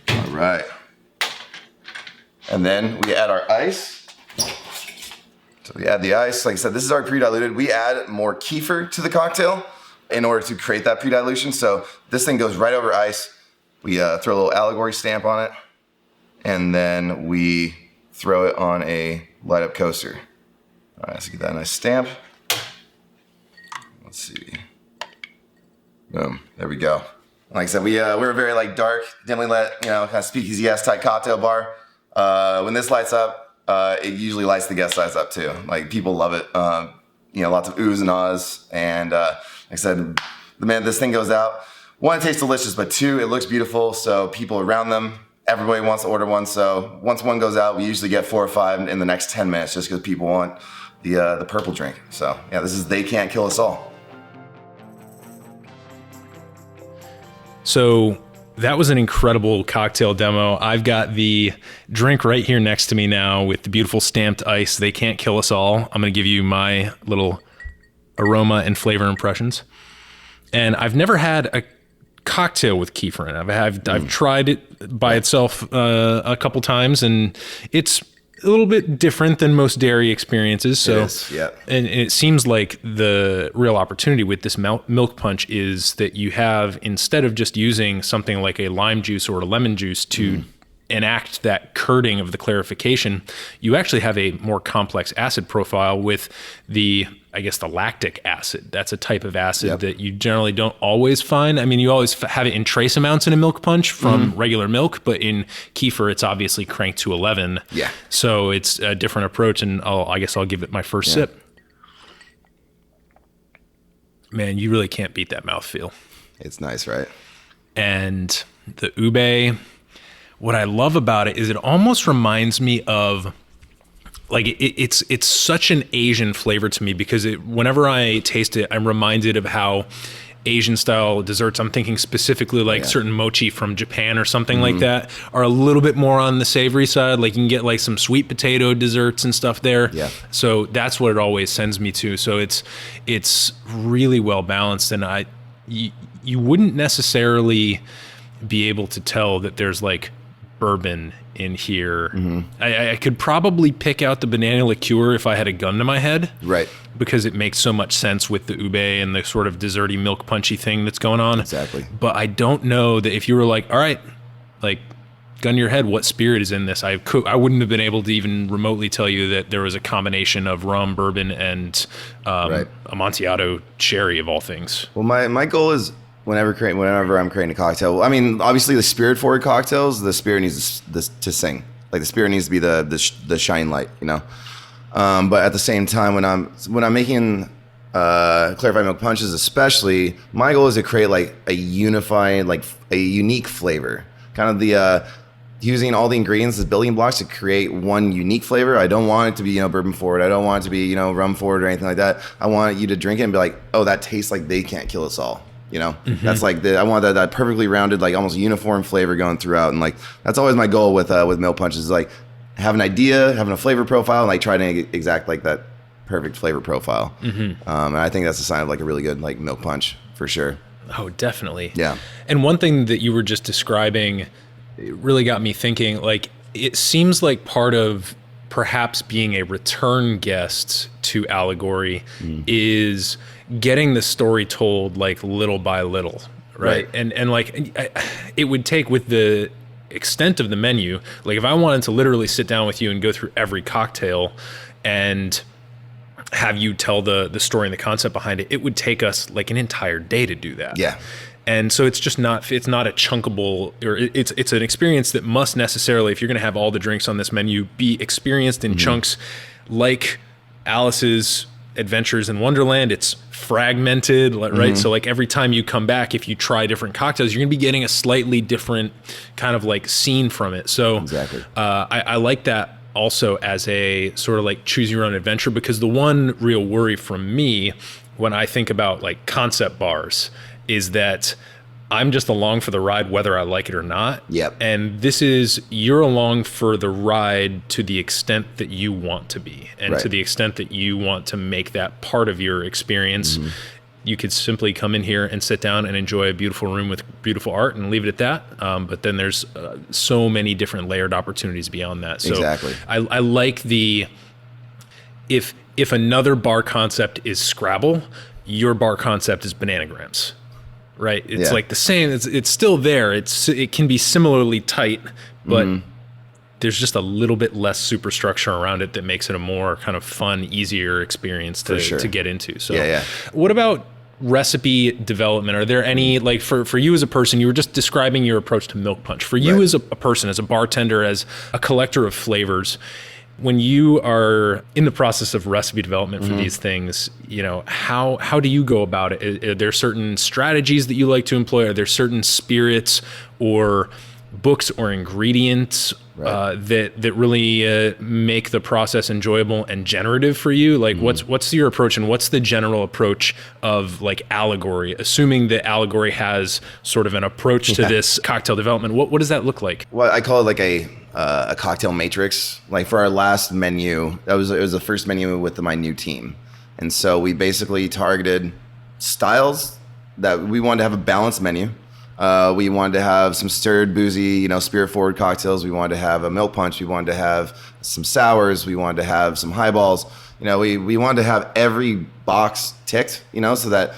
All right. And then we add our ice. So we add the ice. Like I said, this is our pre-diluted. We add more kefir to the cocktail in order to create that pre-dilution. So this thing goes right over ice. We throw a little Allegory stamp on it, and then we throw it on a light up coaster. All right, let's get that nice stamp. Let's see. Boom, there we go. Like I said, we're very like dark, dimly lit, kind of speakeasy-esque type cocktail bar. When this lights up, it usually lights the guest eyes up too. Like people love it. Lots of oohs and ahs. And like I said, the minute this thing goes out, 1, it tastes delicious, but 2, it looks beautiful. So people around them, everybody wants to order one. So once one goes out, we usually get 4 or 5 in the next 10 minutes just because people want the purple drink. So yeah, this is They Can't Kill Us All. So that was an incredible cocktail demo. I've got the drink right here next to me now with the beautiful stamped ice. They Can't Kill Us All. I'm going to give you my little aroma and flavor impressions. And I've never had a cocktail with kefir in it. I've tried it by itself a couple times, and it's a little bit different than most dairy experiences. So, it is, yeah. And it seems like the real opportunity with this milk punch is that you have, instead of just using something like a lime juice or a lemon juice to enact that curding of the clarification, you actually have a more complex acid profile with the lactic acid. That's a type of acid that you generally don't always find. I mean, you always have it in trace amounts in a milk punch from regular milk, but in kefir, it's obviously cranked to 11. Yeah. So it's a different approach, and I guess I'll give it my first sip. Man, you really can't beat that mouthfeel. It's nice, right? And the ube, what I love about it is it almost reminds me of, like, it's such an Asian flavor to me, because whenever I taste it, I'm reminded of how Asian style desserts, I'm thinking specifically like certain mochi from Japan or something like that, are a little bit more on the savory side. Like you can get like some sweet potato desserts and stuff there. Yeah. So that's what it always sends me to. So it's really well balanced, and you wouldn't necessarily be able to tell that there's like bourbon in here. I could probably pick out the banana liqueur if I had a gun to my head, Right. because it makes so much sense with the ube and the sort of desserty milk punchy thing that's going on. Exactly. But I don't know that if you were like, all right, like gun to your head, what spirit is in this? I wouldn't have been able to even remotely tell you that there was a combination of rum, bourbon, and Amontillado cherry of all things. Well, my goal is whenever I'm creating a cocktail, I mean, obviously the spirit forward cocktails, the spirit needs to sing. Like the spirit needs to be the shine light, But at the same time, when I'm making clarified milk punches, especially, my goal is to create like a unified, like a unique flavor. Kind of the using all the ingredients as building blocks to create one unique flavor. I don't want it to be bourbon forward. I don't want it to be rum forward or anything like that. I want you to drink it and be like, oh, that tastes like They Can't Kill Us All. That's like I want that perfectly rounded, like almost uniform flavor going throughout, and like that's always my goal with milk punches. Like have an idea, having a flavor profile, and like try to exact like that perfect flavor profile. And I think that's a sign of like a really good like milk punch for sure. Oh, definitely. Yeah. And one thing that you were just describing, it really got me thinking. Like it seems like part of perhaps being a return guest to Allegory is getting the story told like little by little, right? And like it would take with the extent of the menu, like if I wanted to literally sit down with you and go through every cocktail and have you tell the story and the concept behind it, it would take us like an entire day to do that. Yeah. And so it's not a chunkable, or it's an experience that must necessarily, if you're going to have all the drinks on this menu, be experienced in chunks. Like Alice's Adventures in Wonderland, it's fragmented, right? So like every time you come back, if you try different cocktails, you're going to be getting a slightly different kind of like scene from it. So Exactly. I like that also as a sort of like choose your own adventure, because the one real worry from me when I think about like concept bars is that I'm just along for the ride whether I like it or not. Yep. And this is, you're along for the ride to the extent that you want to be, and Right. to the extent that you want to make that part of your experience. You could simply come in here and sit down and enjoy a beautiful room with beautiful art and leave it at that. But then there's so many different layered opportunities beyond that. So Exactly. I like the, if another bar concept is Scrabble, your bar concept is Bananagrams. Right, it's Yeah. like the same. It's still there. It can be similarly tight, but there's just a little bit less superstructure around it that makes it a more kind of fun, easier experience For sure. to get into. So, Yeah. What about recipe development? Are there any, like for you as a person, you were just describing your approach to milk punch. For you Right. as a person, as a bartender, as a collector of flavors, when you are in the process of recipe development for these things, you know, how do you go about it? Are there certain strategies that you like to employ? Are there certain spirits or books or ingredients that really make the process enjoyable and generative for you? Like what's your approach, and what's the general approach of like Allegory, assuming that Allegory has sort of an approach to this cocktail development? What does that look like? Well, I call it like a cocktail matrix. Like for our last menu, it was the first menu with my new team. And so we basically targeted styles that we wanted to have a balanced menu. We wanted to have some stirred, boozy, spirit-forward cocktails. We wanted to have a milk punch. We wanted to have some sours. We wanted to have some highballs. We wanted to have every box ticked, so that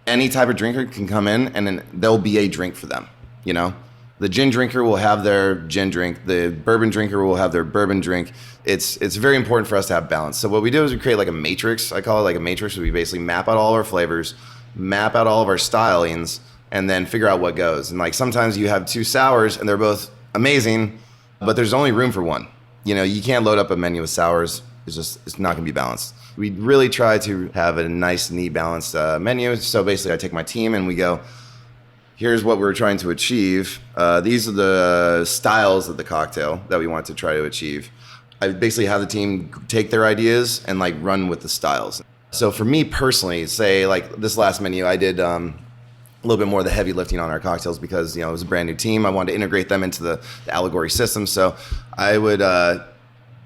any type of drinker can come in and then there'll be a drink for them, The gin drinker will have their gin drink. The bourbon drinker will have their bourbon drink. It's very important for us to have balance. So what we do is we create like a matrix. I call it like a matrix where we basically map out all our flavors, map out all of our stylings, and then figure out what goes. And like sometimes you have two sours and they're both amazing, but there's only room for one. You can't load up a menu with sours. It's not gonna be balanced. We really try to have a nice, neat, balanced menu. So basically I take my team and we go, here's what we're trying to achieve. These are the styles of the cocktail that we want to try to achieve. I basically have the team take their ideas and like run with the styles. So for me personally, say like this last menu, I did a little bit more of the heavy lifting on our cocktails because it was a brand new team. I wanted to integrate them into the Allegory system. So I would,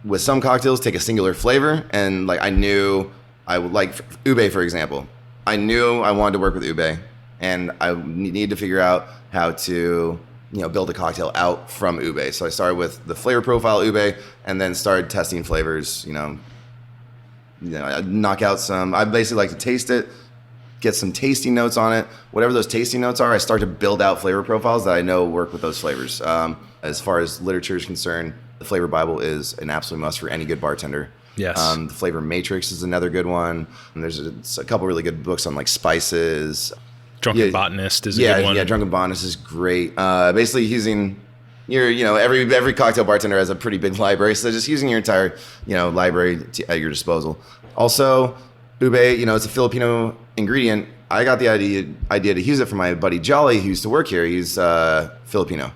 with some cocktails, take a singular flavor, and like I knew I would like ube, for example. I knew I wanted to work with ube, and I needed to figure out how to build a cocktail out from ube. So I started with the flavor profile ube, and then started testing flavors. I'd knock out some. I basically like to taste it, get some tasting notes on it. Whatever those tasting notes are, I start to build out flavor profiles that I know work with those flavors. As far as literature is concerned, the Flavor Bible is an absolute must for any good bartender. Yes. The Flavor Matrix is another good one. And there's a couple really good books on like spices. Drunken Botanist is a good one. Yeah, Drunken Botanist is great. Basically using every cocktail bartender has a pretty big library, so just using your entire library at your disposal. Also, ube, it's a Filipino ingredient. I got the idea to use it for my buddy Jolly, who used to work here. He's Filipino,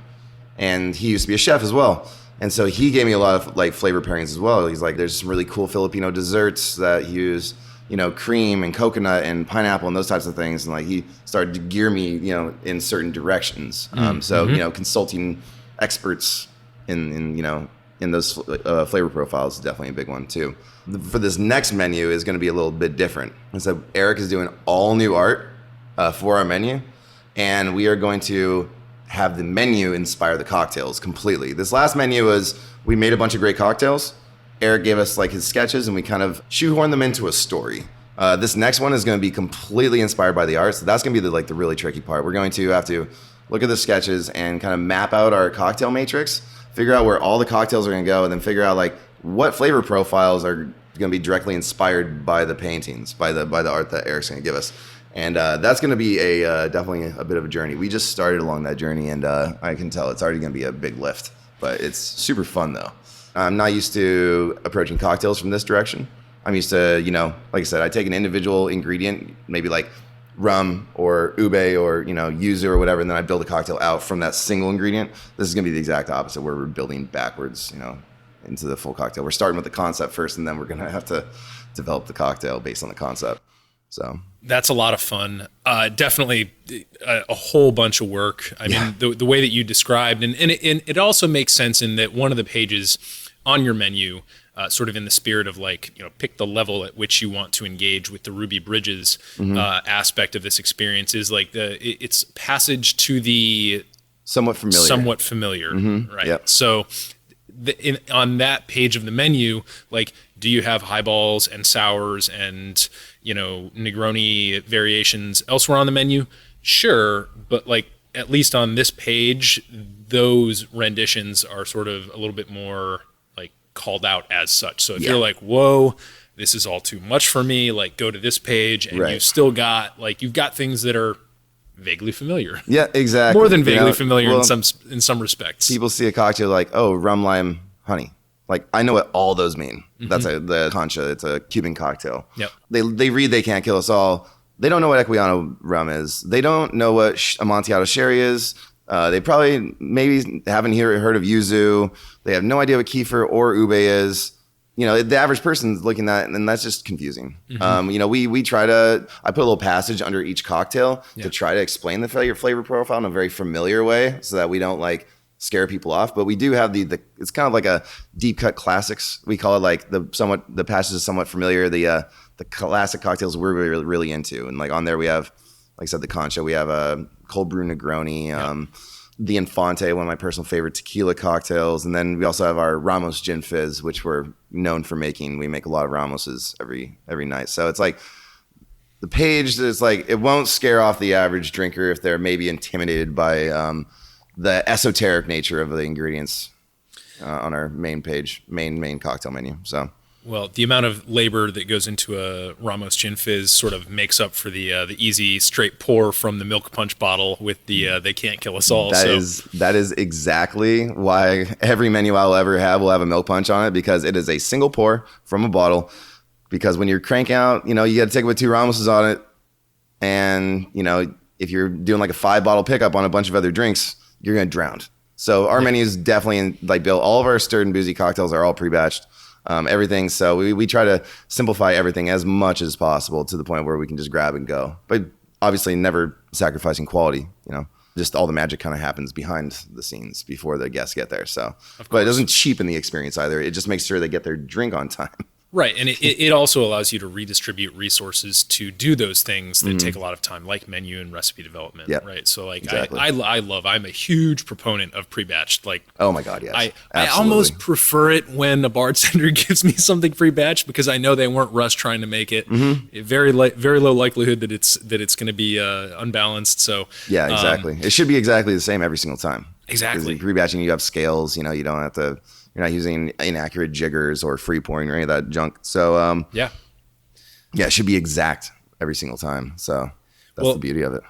and he used to be a chef as well. And so he gave me a lot of like flavor pairings as well. He's like, there's some really cool Filipino desserts that use cream and coconut and pineapple and those types of things. And like he started to gear me, in certain directions. Consulting experts in those flavor profiles is definitely a big one too. For this next menu is going to be a little bit different. And so Eric is doing all new art for our menu, and we are going to have the menu inspire the cocktails completely. This last menu was, we made a bunch of great cocktails. Eric gave us like his sketches and we kind of shoehorned them into a story. This next one is going to be completely inspired by the art. So that's going to be the really tricky part. We're going to have to look at the sketches, and kind of map out our cocktail matrix, figure out where all the cocktails are going to go, and then figure out like what flavor profiles are going to be directly inspired by the paintings, by the art that Eric's going to give us. And that's going to be definitely a bit of a journey. We just started along that journey, and I can tell it's already going to be a big lift. But it's super fun, though. I'm not used to approaching cocktails from this direction. I'm used to, like I said, I take an individual ingredient, maybe like rum or ube or, yuzu or whatever, and then I build a cocktail out from that single ingredient. This is going to be the exact opposite, where we're building backwards, into the full cocktail. We're starting with the concept first, and then we're going to have to develop the cocktail based on the concept. So that's a lot of fun. Definitely a whole bunch of work. I mean, the way that you described, and it also makes sense in that one of the pages on your menu, sort of in the spirit of like, pick the level at which you want to engage with the Ruby Bridges aspect of this experience, is like it's passage to the somewhat familiar, right? Yep. So on that page of the menu, like, do you have highballs and sours and Negroni variations elsewhere on the menu? Sure, but like at least on this page, those renditions are sort of a little bit more like called out as such. So if you're like, whoa, this is all too much for me, like go to this page, and you've still got you've got things that are vaguely familiar. Yeah, exactly. More than vaguely familiar in some respects. People see a cocktail like, oh, rum, lime, honey. Like, I know what all those mean. That's the Concha. It's a Cuban cocktail. Yep. They read They Can't Kill Us All. They don't know what Equiano rum is. They don't know what Amontillado sherry is. They probably maybe haven't heard of yuzu. They have no idea what kefir or ube is. The average person's looking at it, and that's just confusing. We try to, I put a little passage under each cocktail to try to explain the flavor profile in a very familiar way so that we don't like scare people off. But we do have the it's kind of like a deep cut classics. We call it like the passage is somewhat familiar. The classic cocktails we're really into. And like on there we have, like I said, the Concha, we have a cold brew Negroni, the Infante, one of my personal favorite tequila cocktails. And then we also have our Ramos Gin Fizz, which we're known for making. We make a lot of Ramoses every night. So it's like the page is like, it won't scare off the average drinker if they're maybe intimidated by the esoteric nature of the ingredients on our main page, main cocktail menu. So, well, the amount of labor that goes into a Ramos Gin Fizz sort of makes up for the easy straight pour from the milk punch bottle with the They Can't Kill Us All. That is exactly why every menu I'll ever have will have a milk punch on it, because it is a single pour from a bottle. Because when you're cranking out, you got to take it with 2 Ramoses on it, and if you're doing like a 5-bottle pickup on a bunch of other drinks, you're going to drown. So our menu is definitely like built. All of our stirred and boozy cocktails are all pre-batched, everything. So we try to simplify everything as much as possible to the point where we can just grab and go. But obviously never sacrificing quality, just all the magic kind of happens behind the scenes before the guests get there. So, but it doesn't cheapen the experience either. It just makes sure they get their drink on time. Right, and it also allows you to redistribute resources to do those things that take a lot of time, like menu and recipe development. Yep. Right, so like exactly. I'm a huge proponent of pre-batched. Like, oh my god, yes, I almost prefer it when a bartender gives me something pre-batched, because I know they weren't rushed trying to make it. Very low likelihood that it's going to be unbalanced. So yeah, exactly. It should be exactly the same every single time. Exactly. Pre-batching, you have scales. You don't have to. You're not using inaccurate jiggers or free pouring or any of that junk. So yeah, it should be exact every single time. So that's the beauty of it.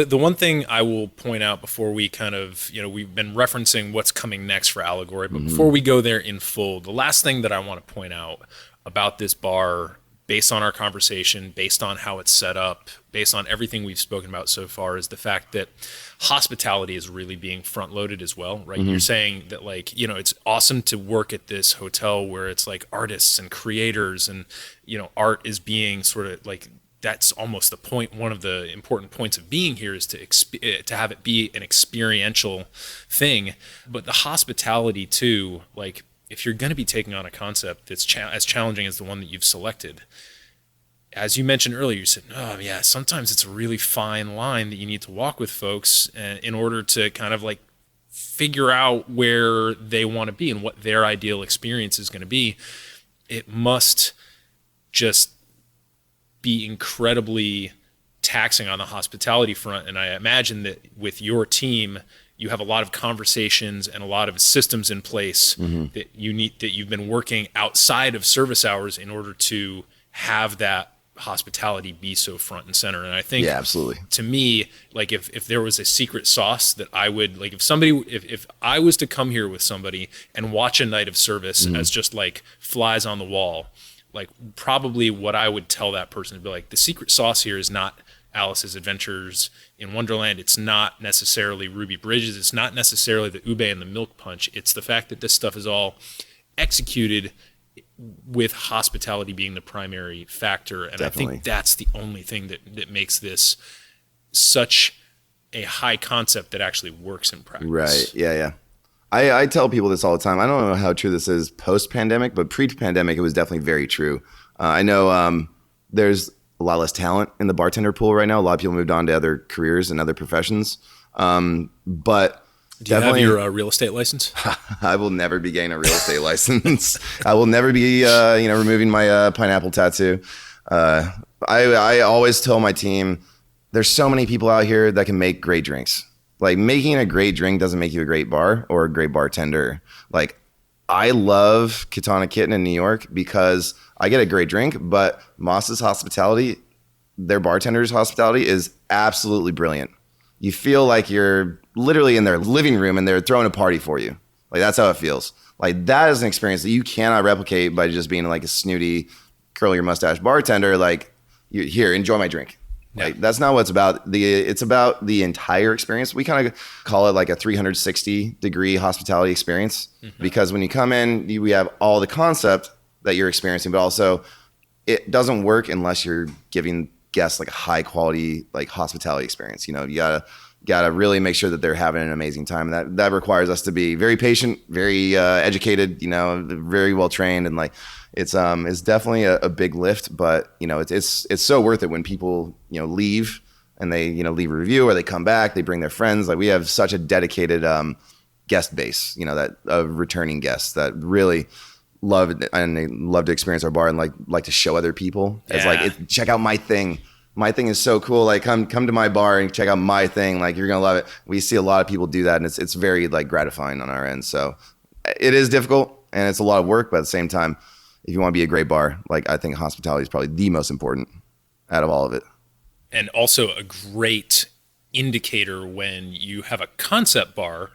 The one thing I will point out before we kind of, we've been referencing what's coming next for Allegory, but before we go there in full, the last thing that I want to point out about this bar, based on our conversation, based on how it's set up, based on everything we've spoken about so far, is the fact that hospitality is really being front loaded as well, right? You're saying that it's awesome to work at this hotel where it's like artists and creators and, art is being sort of like, that's almost the point. One of the important points of being here is to have it be an experiential thing. But the hospitality too, like, if you're going to be taking on a concept that's as challenging as the one that you've selected, as you mentioned earlier, you said, oh yeah, sometimes it's a really fine line that you need to walk with folks in order to kind of like figure out where they want to be and what their ideal experience is going to be. It must just be incredibly taxing on the hospitality front. And I imagine that with your team, you have a lot of conversations and a lot of systems in place that you've been working outside of service hours in order to have that hospitality be so front and center. And I think, yeah, absolutely. To me, like if there was a secret sauce that I would like, if I was to come here with somebody and watch a night of service as just like flies on the wall, like probably what I would tell that person to be like, the secret sauce here is not Alice's Adventures in Wonderland. It's not necessarily Ruby Bridges. It's not necessarily the ube and the milk punch. It's the fact that this stuff is all executed with hospitality being the primary factor. And Definitely. I think that's the only thing that makes this such a high concept that actually works in practice. Right. Yeah. I tell people this all the time. I don't know how true this is post-pandemic, but pre-pandemic, it was definitely very true. I know there's a lot less talent in the bartender pool right now. A lot of people moved on to other careers and other professions. But do you have your real estate license? I will never be getting a real estate license. I will never be, removing my pineapple tattoo. I always tell my team, there's so many people out here that can make great drinks. Like, making a great drink doesn't make you a great bar or a great bartender. Like, I love Katana Kitten in New York because I get a great drink, but Moss's hospitality, their bartender's hospitality, is absolutely brilliant. You feel like you're literally in their living room and they're throwing a party for you. Like, that's how it feels. Like, that is an experience that you cannot replicate by just being like a snooty, curl your mustache bartender. Like, here, enjoy my drink. Yeah. Like, that's not what it's about. It's about the entire experience. We kind of call it like a 360-degree hospitality experience, because when you come in, we have all the concept that you're experiencing, but also it doesn't work unless you're giving guests like a high quality like hospitality experience. You know, you gotta really make sure that they're having an amazing time, and that requires us to be very patient, very educated, very well trained, and like it's definitely a big lift, but it's so worth it when people leave and they leave a review, or they come back, they bring their friends. Like, we have such a dedicated guest base, that returning guests that really love it, and they love to experience our bar and like to show other people. It's like, check out my thing. My thing is so cool. Like, come to my bar and check out my thing. Like, you're gonna love it. We see a lot of people do that, and it's very like gratifying on our end. So it is difficult and it's a lot of work, but at the same time, if you want to be a great bar, like, I think hospitality is probably the most important out of all of it. And also a great indicator when you have a concept bar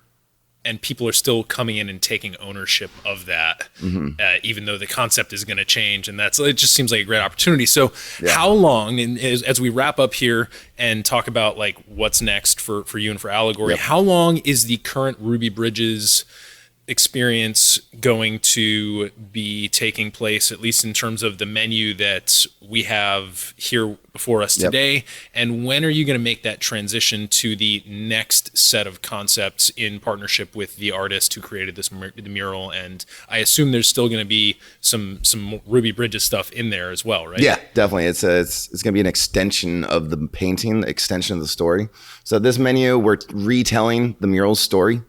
and people are still coming in and taking ownership of that, even though the concept is going to change. And it just seems like a great opportunity. So how long, and as we wrap up here and talk about like what's next for you and for Allegory, how long is the current Ruby Bridges experience going to be taking place, at least in terms of the menu that we have here before us today? And when are you going to make that transition to the next set of concepts in partnership with the artist who created the mural? And I assume there's still going to be some Ruby Bridges stuff in there as well, right? Yeah, definitely. It's going to be an extension of the painting, extension of the story. So this menu, we're retelling the mural's story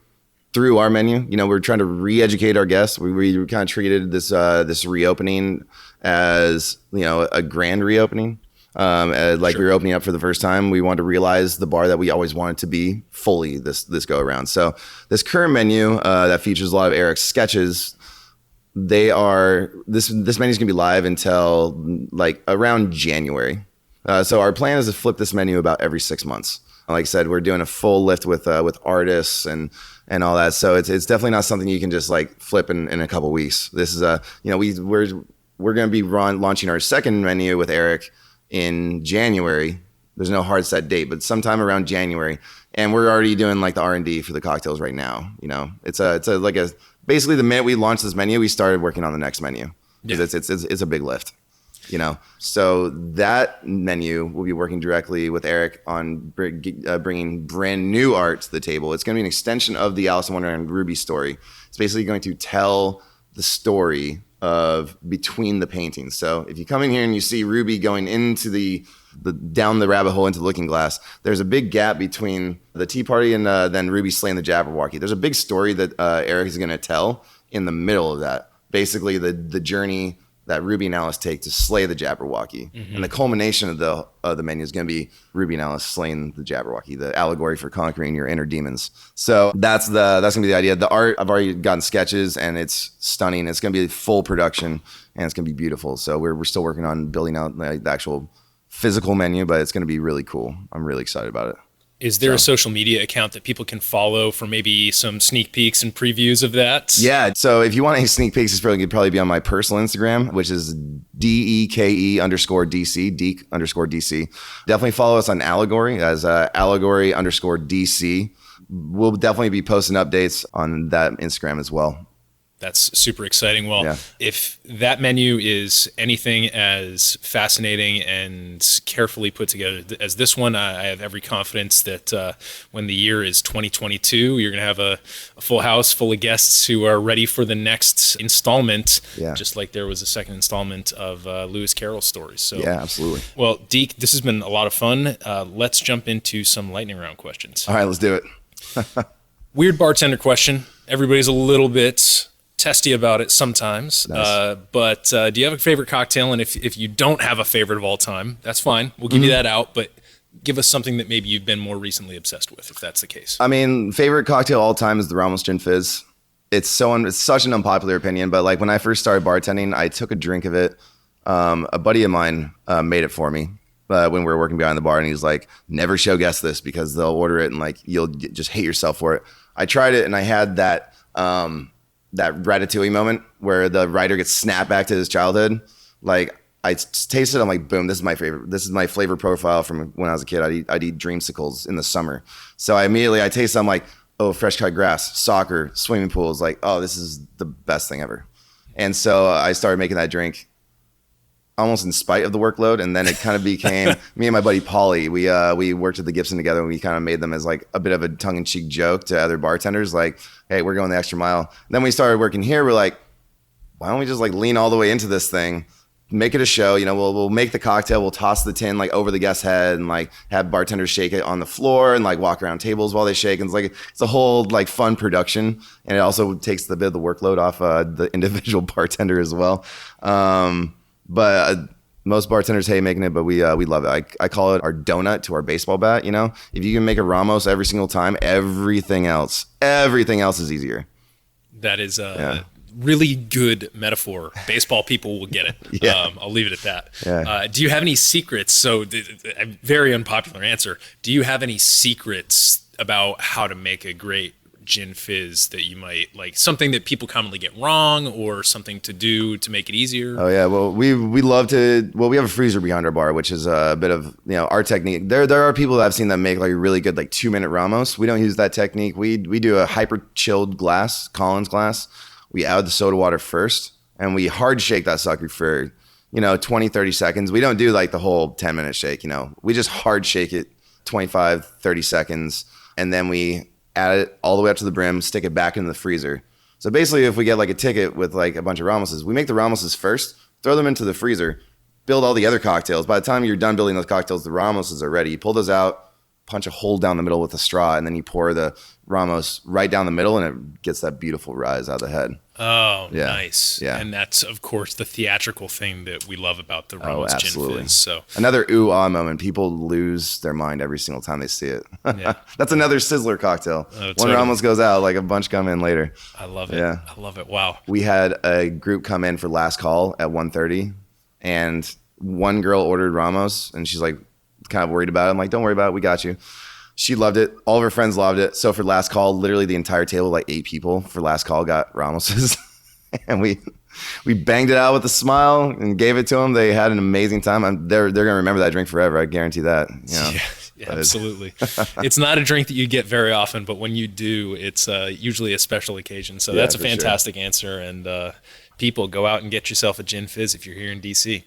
through our menu. We're trying to re-educate our guests. We kind of treated this reopening as a grand reopening. We were opening up for the first time. We wanted to realize the bar that we always wanted to be fully this go around. So this current menu that features a lot of Eric's sketches, this menu is gonna be live until like around January. So our plan is to flip this menu about every 6 months. Like I said, we're doing a full lift with artists and all that. So it's definitely not something you can just like flip in a couple weeks. This is we're going to be launching our second menu with Eric in January. There's no hard set date, but sometime around January. And we're already doing like the R&D for the cocktails right now. Basically the minute we launched this menu, we started working on the next menu. It's a big lift. So that menu will be working directly with Eric on bringing brand new art to the table. It's going to be an extension of the Alice in Wonderland Ruby story. It's basically going to tell the story of between the paintings. So if you come in here and you see Ruby going into the down the rabbit hole into Looking Glass, there's a big gap between the tea party and then Ruby slaying the Jabberwocky. There's a big story that Eric is going to tell in the middle of that. Basically the journey that Ruby and Alice take to slay the Jabberwocky. And the culmination of the menu is going to be Ruby and Alice slaying the Jabberwocky, the allegory for conquering your inner demons. So that's going to be the idea. The art, I've already gotten sketches, and it's stunning. It's going to be full production, and it's going to be beautiful. So we're still working on building out the actual physical menu, but it's going to be really cool. I'm really excited about it. Is there a social media account that people can follow for maybe some sneak peeks and previews of that? Yeah. So if you want any sneak peeks, it's probably be on my personal Instagram, which is DEKE_DC, Deke_DC. Definitely follow us on Allegory as Allegory_DC. We'll definitely be posting updates on that Instagram as well. That's super exciting. Well, Yeah. If that menu is anything as fascinating and carefully put together as this one, I have every confidence that when the year is 2022, you're going to have a full house full of guests who are ready for the next installment, just like there was a second installment of Lewis Carroll stories. So, Yeah, absolutely. Well, Deke, this has been a lot of fun. Let's jump into some lightning round questions. All right, let's do it. Weird bartender question. Everybody's a little bit testy about it sometimes. Nice. But do you have a favorite cocktail? And if you don't have a favorite of all time, that's fine. We'll give you that out, but give us something that maybe you've been more recently obsessed with, if that's the case. I mean, favorite cocktail all time is the Ramos Gin Fizz. It's such an unpopular opinion, but like when I first started bartending, I took a drink of it. A buddy of mine made it for me when we were working behind the bar, and he's like, never show guests this because they'll order it and like you'll just hate yourself for it. I tried it and I had that Ratatouille moment where the writer gets snapped back to his childhood. Like I tasted it, I'm like, boom, this is my favorite. This is my flavor profile from when I was a kid. I'd eat dreamsicles in the summer. So I tasted it, I'm like, oh, fresh cut grass, soccer, swimming pools. Like, oh, this is the best thing ever. And so I started making that drink almost in spite of the workload. And then it kind of became me and my buddy Paulie. We worked at the Gibson together, and we kind of made them as like a bit of a tongue in cheek joke to other bartenders. Like, hey, we're going the extra mile. And then we started working here. We're like, why don't we just like lean all the way into this thing, make it a show? You know, we'll make the cocktail, we'll toss the tin like over the guest's head and like have bartenders shake it on the floor and like walk around tables while they shake. And it's like, it's a whole like fun production. And it also takes the bit of the workload off the individual bartender as well. But most bartenders hate making it, but we love it. I call it our donut to our baseball bat. You know, if you can make a Ramos every single time, everything else is easier. That is a really good metaphor. Baseball people will get it. Yeah. I'll leave it at that. Yeah. Do you have any secrets? So a very unpopular answer. Do you have any secrets about how to make a great gin fizz that you might like, something that people commonly get wrong or something to do to make it easier? Oh yeah. Well, we have a freezer behind our bar, which is a bit of, you know, our technique. There are people that I've seen that make like a really good, like 2-minute Ramos. We don't use that technique. We do a hyper chilled glass, Collins glass. We add the soda water first and we hard shake that sucker for, 20, 30 seconds. We don't do like the whole 10-minute shake, we just hard shake it 25, 30 seconds. And then we add it all the way up to the brim, stick it back in the freezer. So basically, if we get like a ticket with like a bunch of Ramoses, we make the Ramoses first, throw them into the freezer, build all the other cocktails. By the time you're done building those cocktails, the Ramoses are ready. You pull those out, punch a hole down the middle with a straw, and then you pour the Ramos right down the middle, and it gets that beautiful rise out of the head. Oh, Yeah. nice. Yeah. And that's, of course, the theatrical thing that we love about the Ramos Gin Fizz. So Another ooh-ah moment. People lose their mind every single time they see it. Yeah. That's another sizzler cocktail. Oh, One totally. Ramos goes out, like a bunch come in later. I love it. Yeah. I love it. Wow. We had a group come in for last call at 1:30, and one girl ordered Ramos, and she's like kind of worried about it. I'm like, don't worry about it. We got you. She loved it. All of her friends loved it. So for last call, literally the entire table, like 8 people for last call got Ramoses. And we banged it out with a smile and gave it to them. They had an amazing time. They're going to remember that drink forever. I guarantee that. Yeah, absolutely. It's not a drink that you get very often, but when you do, it's usually a special occasion. So that's a for sure. fantastic answer. And people, go out and get yourself a Gin Fizz if you're here in DC.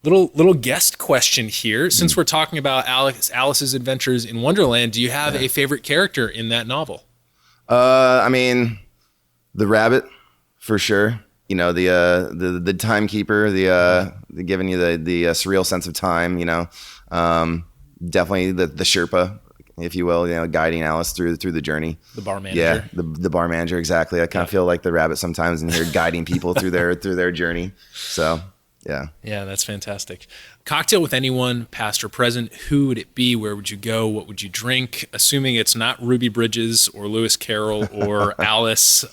Little guest question here. Since we're talking about Alice's Adventures in Wonderland, do you have a favorite character in that novel? I mean, the rabbit, for sure. The timekeeper, the giving you the surreal sense of time. Definitely the Sherpa. if you will, guiding Alice through the journey. The bar manager. Yeah, the bar manager, exactly. I kind of feel like the rabbit sometimes in here guiding people through their journey. So, yeah. Yeah, that's fantastic. Cocktail with anyone, past or present, who would it be? Where would you go? What would you drink? Assuming it's not Ruby Bridges or Lewis Carrol or Alice,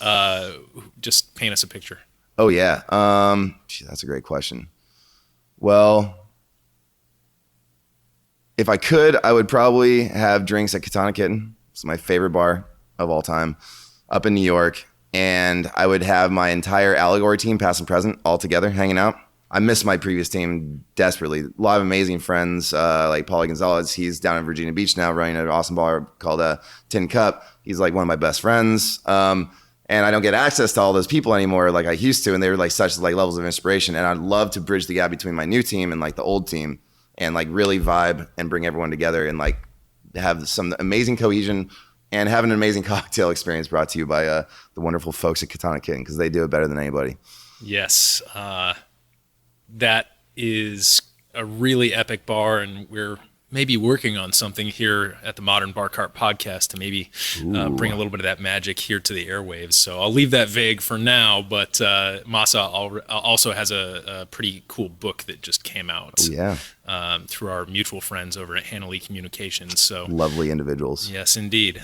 just paint us a picture. Oh, yeah. That's a great question. Well, if I could, I would probably have drinks at Katana Kitten. It's my favorite bar of all time up in New York. And I would have my entire Allegory team, past and present, all together hanging out. I miss my previous team desperately. A lot of amazing friends, like Paulie Gonzalez. He's down in Virginia Beach now running an awesome bar called Tin Cup. He's like one of my best friends. And I don't get access to all those people anymore like I used to. And they were like such like levels of inspiration. And I'd love to bridge the gap between my new team and like the old team and like really vibe and bring everyone together and like have some amazing cohesion and have an amazing cocktail experience brought to you by the wonderful folks at Katana Kitten, because they do it better than anybody. Yes. That is a really epic bar, and we're maybe working on something here at the Modern Bar Cart podcast to maybe bring a little bit of that magic here to the airwaves. So I'll leave that vague for now, but Masa also has a pretty cool book that just came out through our mutual friends over at Hannah Lee Communications. So lovely individuals. Yes, indeed.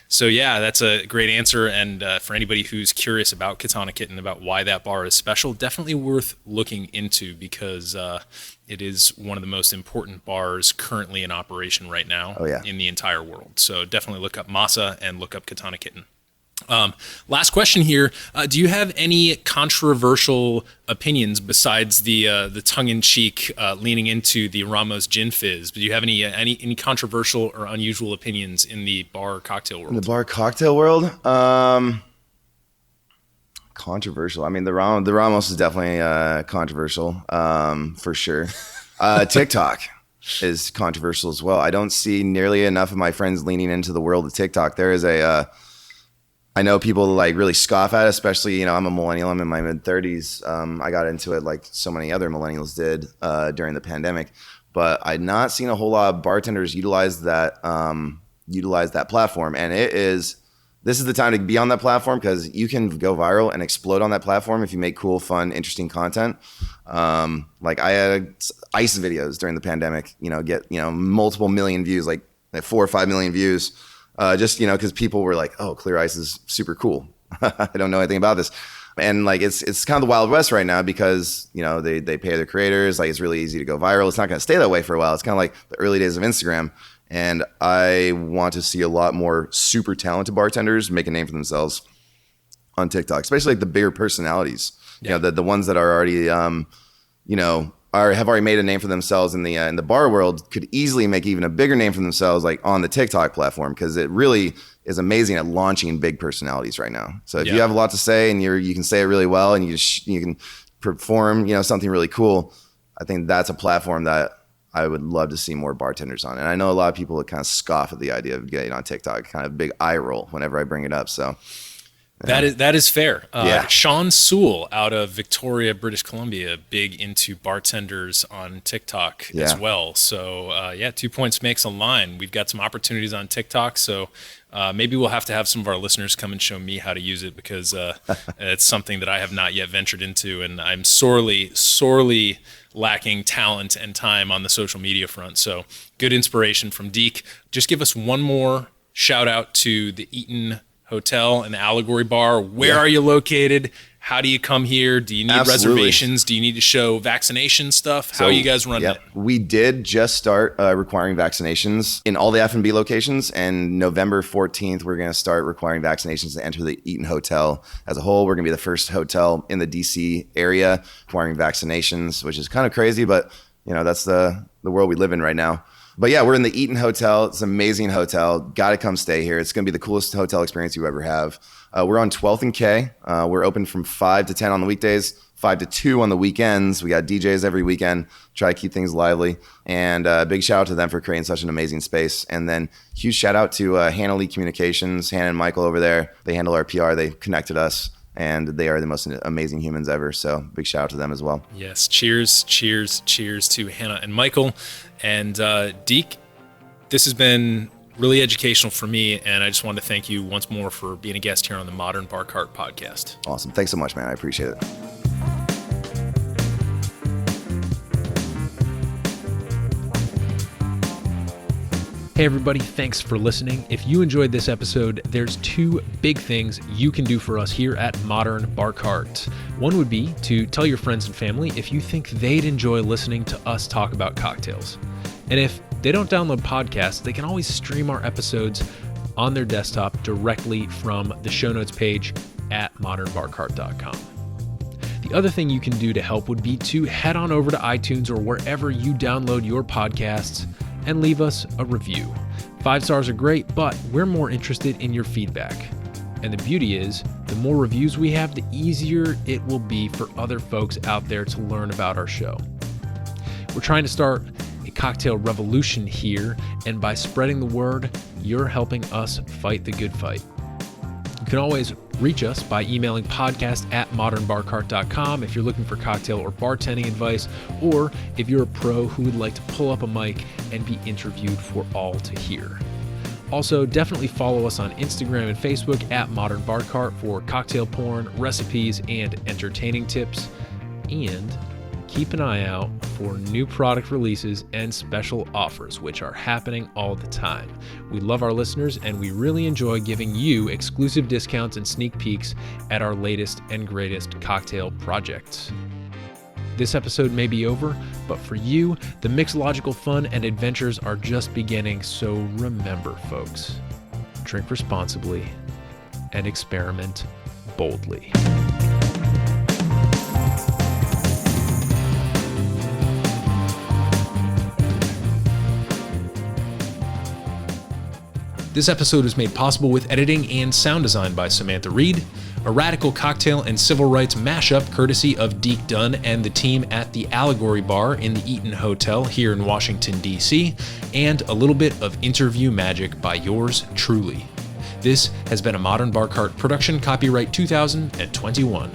So yeah, that's a great answer. And for anybody who's curious about Katana Kitten, about why that bar is special, definitely worth looking into, because it is one of the most important bars currently in operation right now in the entire world. So definitely look up Masa and look up Katana Kitten. Last question here. Do you have any controversial opinions besides the tongue-in-cheek leaning into the Ramos Gin Fizz? Do you have any controversial or unusual opinions in the bar cocktail world? In the bar cocktail world? Controversial. I mean, the Ramos is definitely controversial, for sure. TikTok is controversial as well. I don't see nearly enough of my friends leaning into the world of TikTok. There is I know people like really scoff at it, especially, I'm a millennial. I'm in my mid-30s. I got into it like so many other millennials did during the pandemic. But I've not seen a whole lot of bartenders utilize that platform. And this is the time to be on that platform, because you can go viral and explode on that platform if you make cool, fun, interesting content. Like I had ice videos during the pandemic, get multiple million views, like 4 or 5 million views. Just, because people were like, oh, clear ice is super cool. I don't know anything about this. And like, it's kind of the Wild West right now, because, they pay their creators. Like, it's really easy to go viral. It's not going to stay that way for a while. It's kind of like the early days of Instagram. And I want to see a lot more super talented bartenders make a name for themselves on TikTok, especially like the bigger personalities, the ones that are already, have already made a name for themselves in the bar world, could easily make even a bigger name for themselves like on the TikTok platform, because it really is amazing at launching big personalities right now. So if you have a lot to say and you can say it really well and you can perform something really cool, I think that's a platform that I would love to see more bartenders on. And I know a lot of people that kind of scoff at the idea of getting on TikTok, kind of big eye roll whenever I bring it up. So that is fair. Sean Sewell out of Victoria, British Columbia, big into bartenders on TikTok as well. So 2 points makes a line. We've got some opportunities on TikTok. So maybe we'll have to have some of our listeners come and show me how to use it, because it's something that I have not yet ventured into, and I'm sorely lacking talent and time on the social media front. So good inspiration from Deke. Just give us one more shout out to the Eaton Hotel and the Allegory Bar. Where are you located? How do you come here? Do you need reservations? Do you need to show vaccination stuff? How are you guys running it? We did just start requiring vaccinations in all the F&B locations, and November 14th, we're going to start requiring vaccinations to enter the Eaton Hotel as a whole. We're going to be the first hotel in the DC area requiring vaccinations, which is kind of crazy, but that's the world we live in right now. But yeah, we're in the Eaton Hotel. It's an amazing hotel. Got to come stay here. It's going to be the coolest hotel experience you ever have. We're on 12th and K. We're open from 5 to 10 on the weekdays, 5 to 2 on the weekends. We got DJs every weekend. Try to keep things lively. And big shout out to them for creating such an amazing space. And then huge shout out to Hannah Lee Communications, Hannah and Michael over there. They handle our PR. They connected us, and they are the most amazing humans ever. So big shout out to them as well. Yes. Cheers to Hannah and Michael. And Deke, this has been really educational for me, and I just wanted to thank you once more for being a guest here on the Modern Bar Cart podcast. Awesome. Thanks so much, man. I appreciate it. Hey everybody, thanks for listening. If you enjoyed this episode, there's two big things you can do for us here at Modern Bar Cart. One would be to tell your friends and family if you think they'd enjoy listening to us talk about cocktails. And if they don't download podcasts, they can always stream our episodes on their desktop directly from the show notes page at modernbarcart.com. The other thing you can do to help would be to head on over to iTunes or wherever you download your podcasts and leave us a review. 5 stars are great, but we're more interested in your feedback. And the beauty is, the more reviews we have, the easier it will be for other folks out there to learn about our show. We're trying to start a cocktail revolution here, and by spreading the word, you're helping us fight the good fight. You can always reach us by emailing podcast@modernbarcart.com if you're looking for cocktail or bartending advice, or if you're a pro who would like to pull up a mic and be interviewed for all to hear. Also, definitely follow us on Instagram and Facebook at Modern Bar Cart for cocktail porn, recipes, and entertaining tips. And keep an eye out for new product releases and special offers, which are happening all the time. We love our listeners, and we really enjoy giving you exclusive discounts and sneak peeks at our latest and greatest cocktail projects. This episode may be over, but for you, the mixological fun and adventures are just beginning, so remember, folks, drink responsibly and experiment boldly. This episode was made possible with editing and sound design by Samantha Reed, a radical cocktail and civil rights mashup courtesy of Deke Dunne and the team at the Allegory Bar in the Eaton Hotel here in Washington, D.C., and a little bit of interview magic by yours truly. This has been a Modern Bar Cart production, copyright 2021.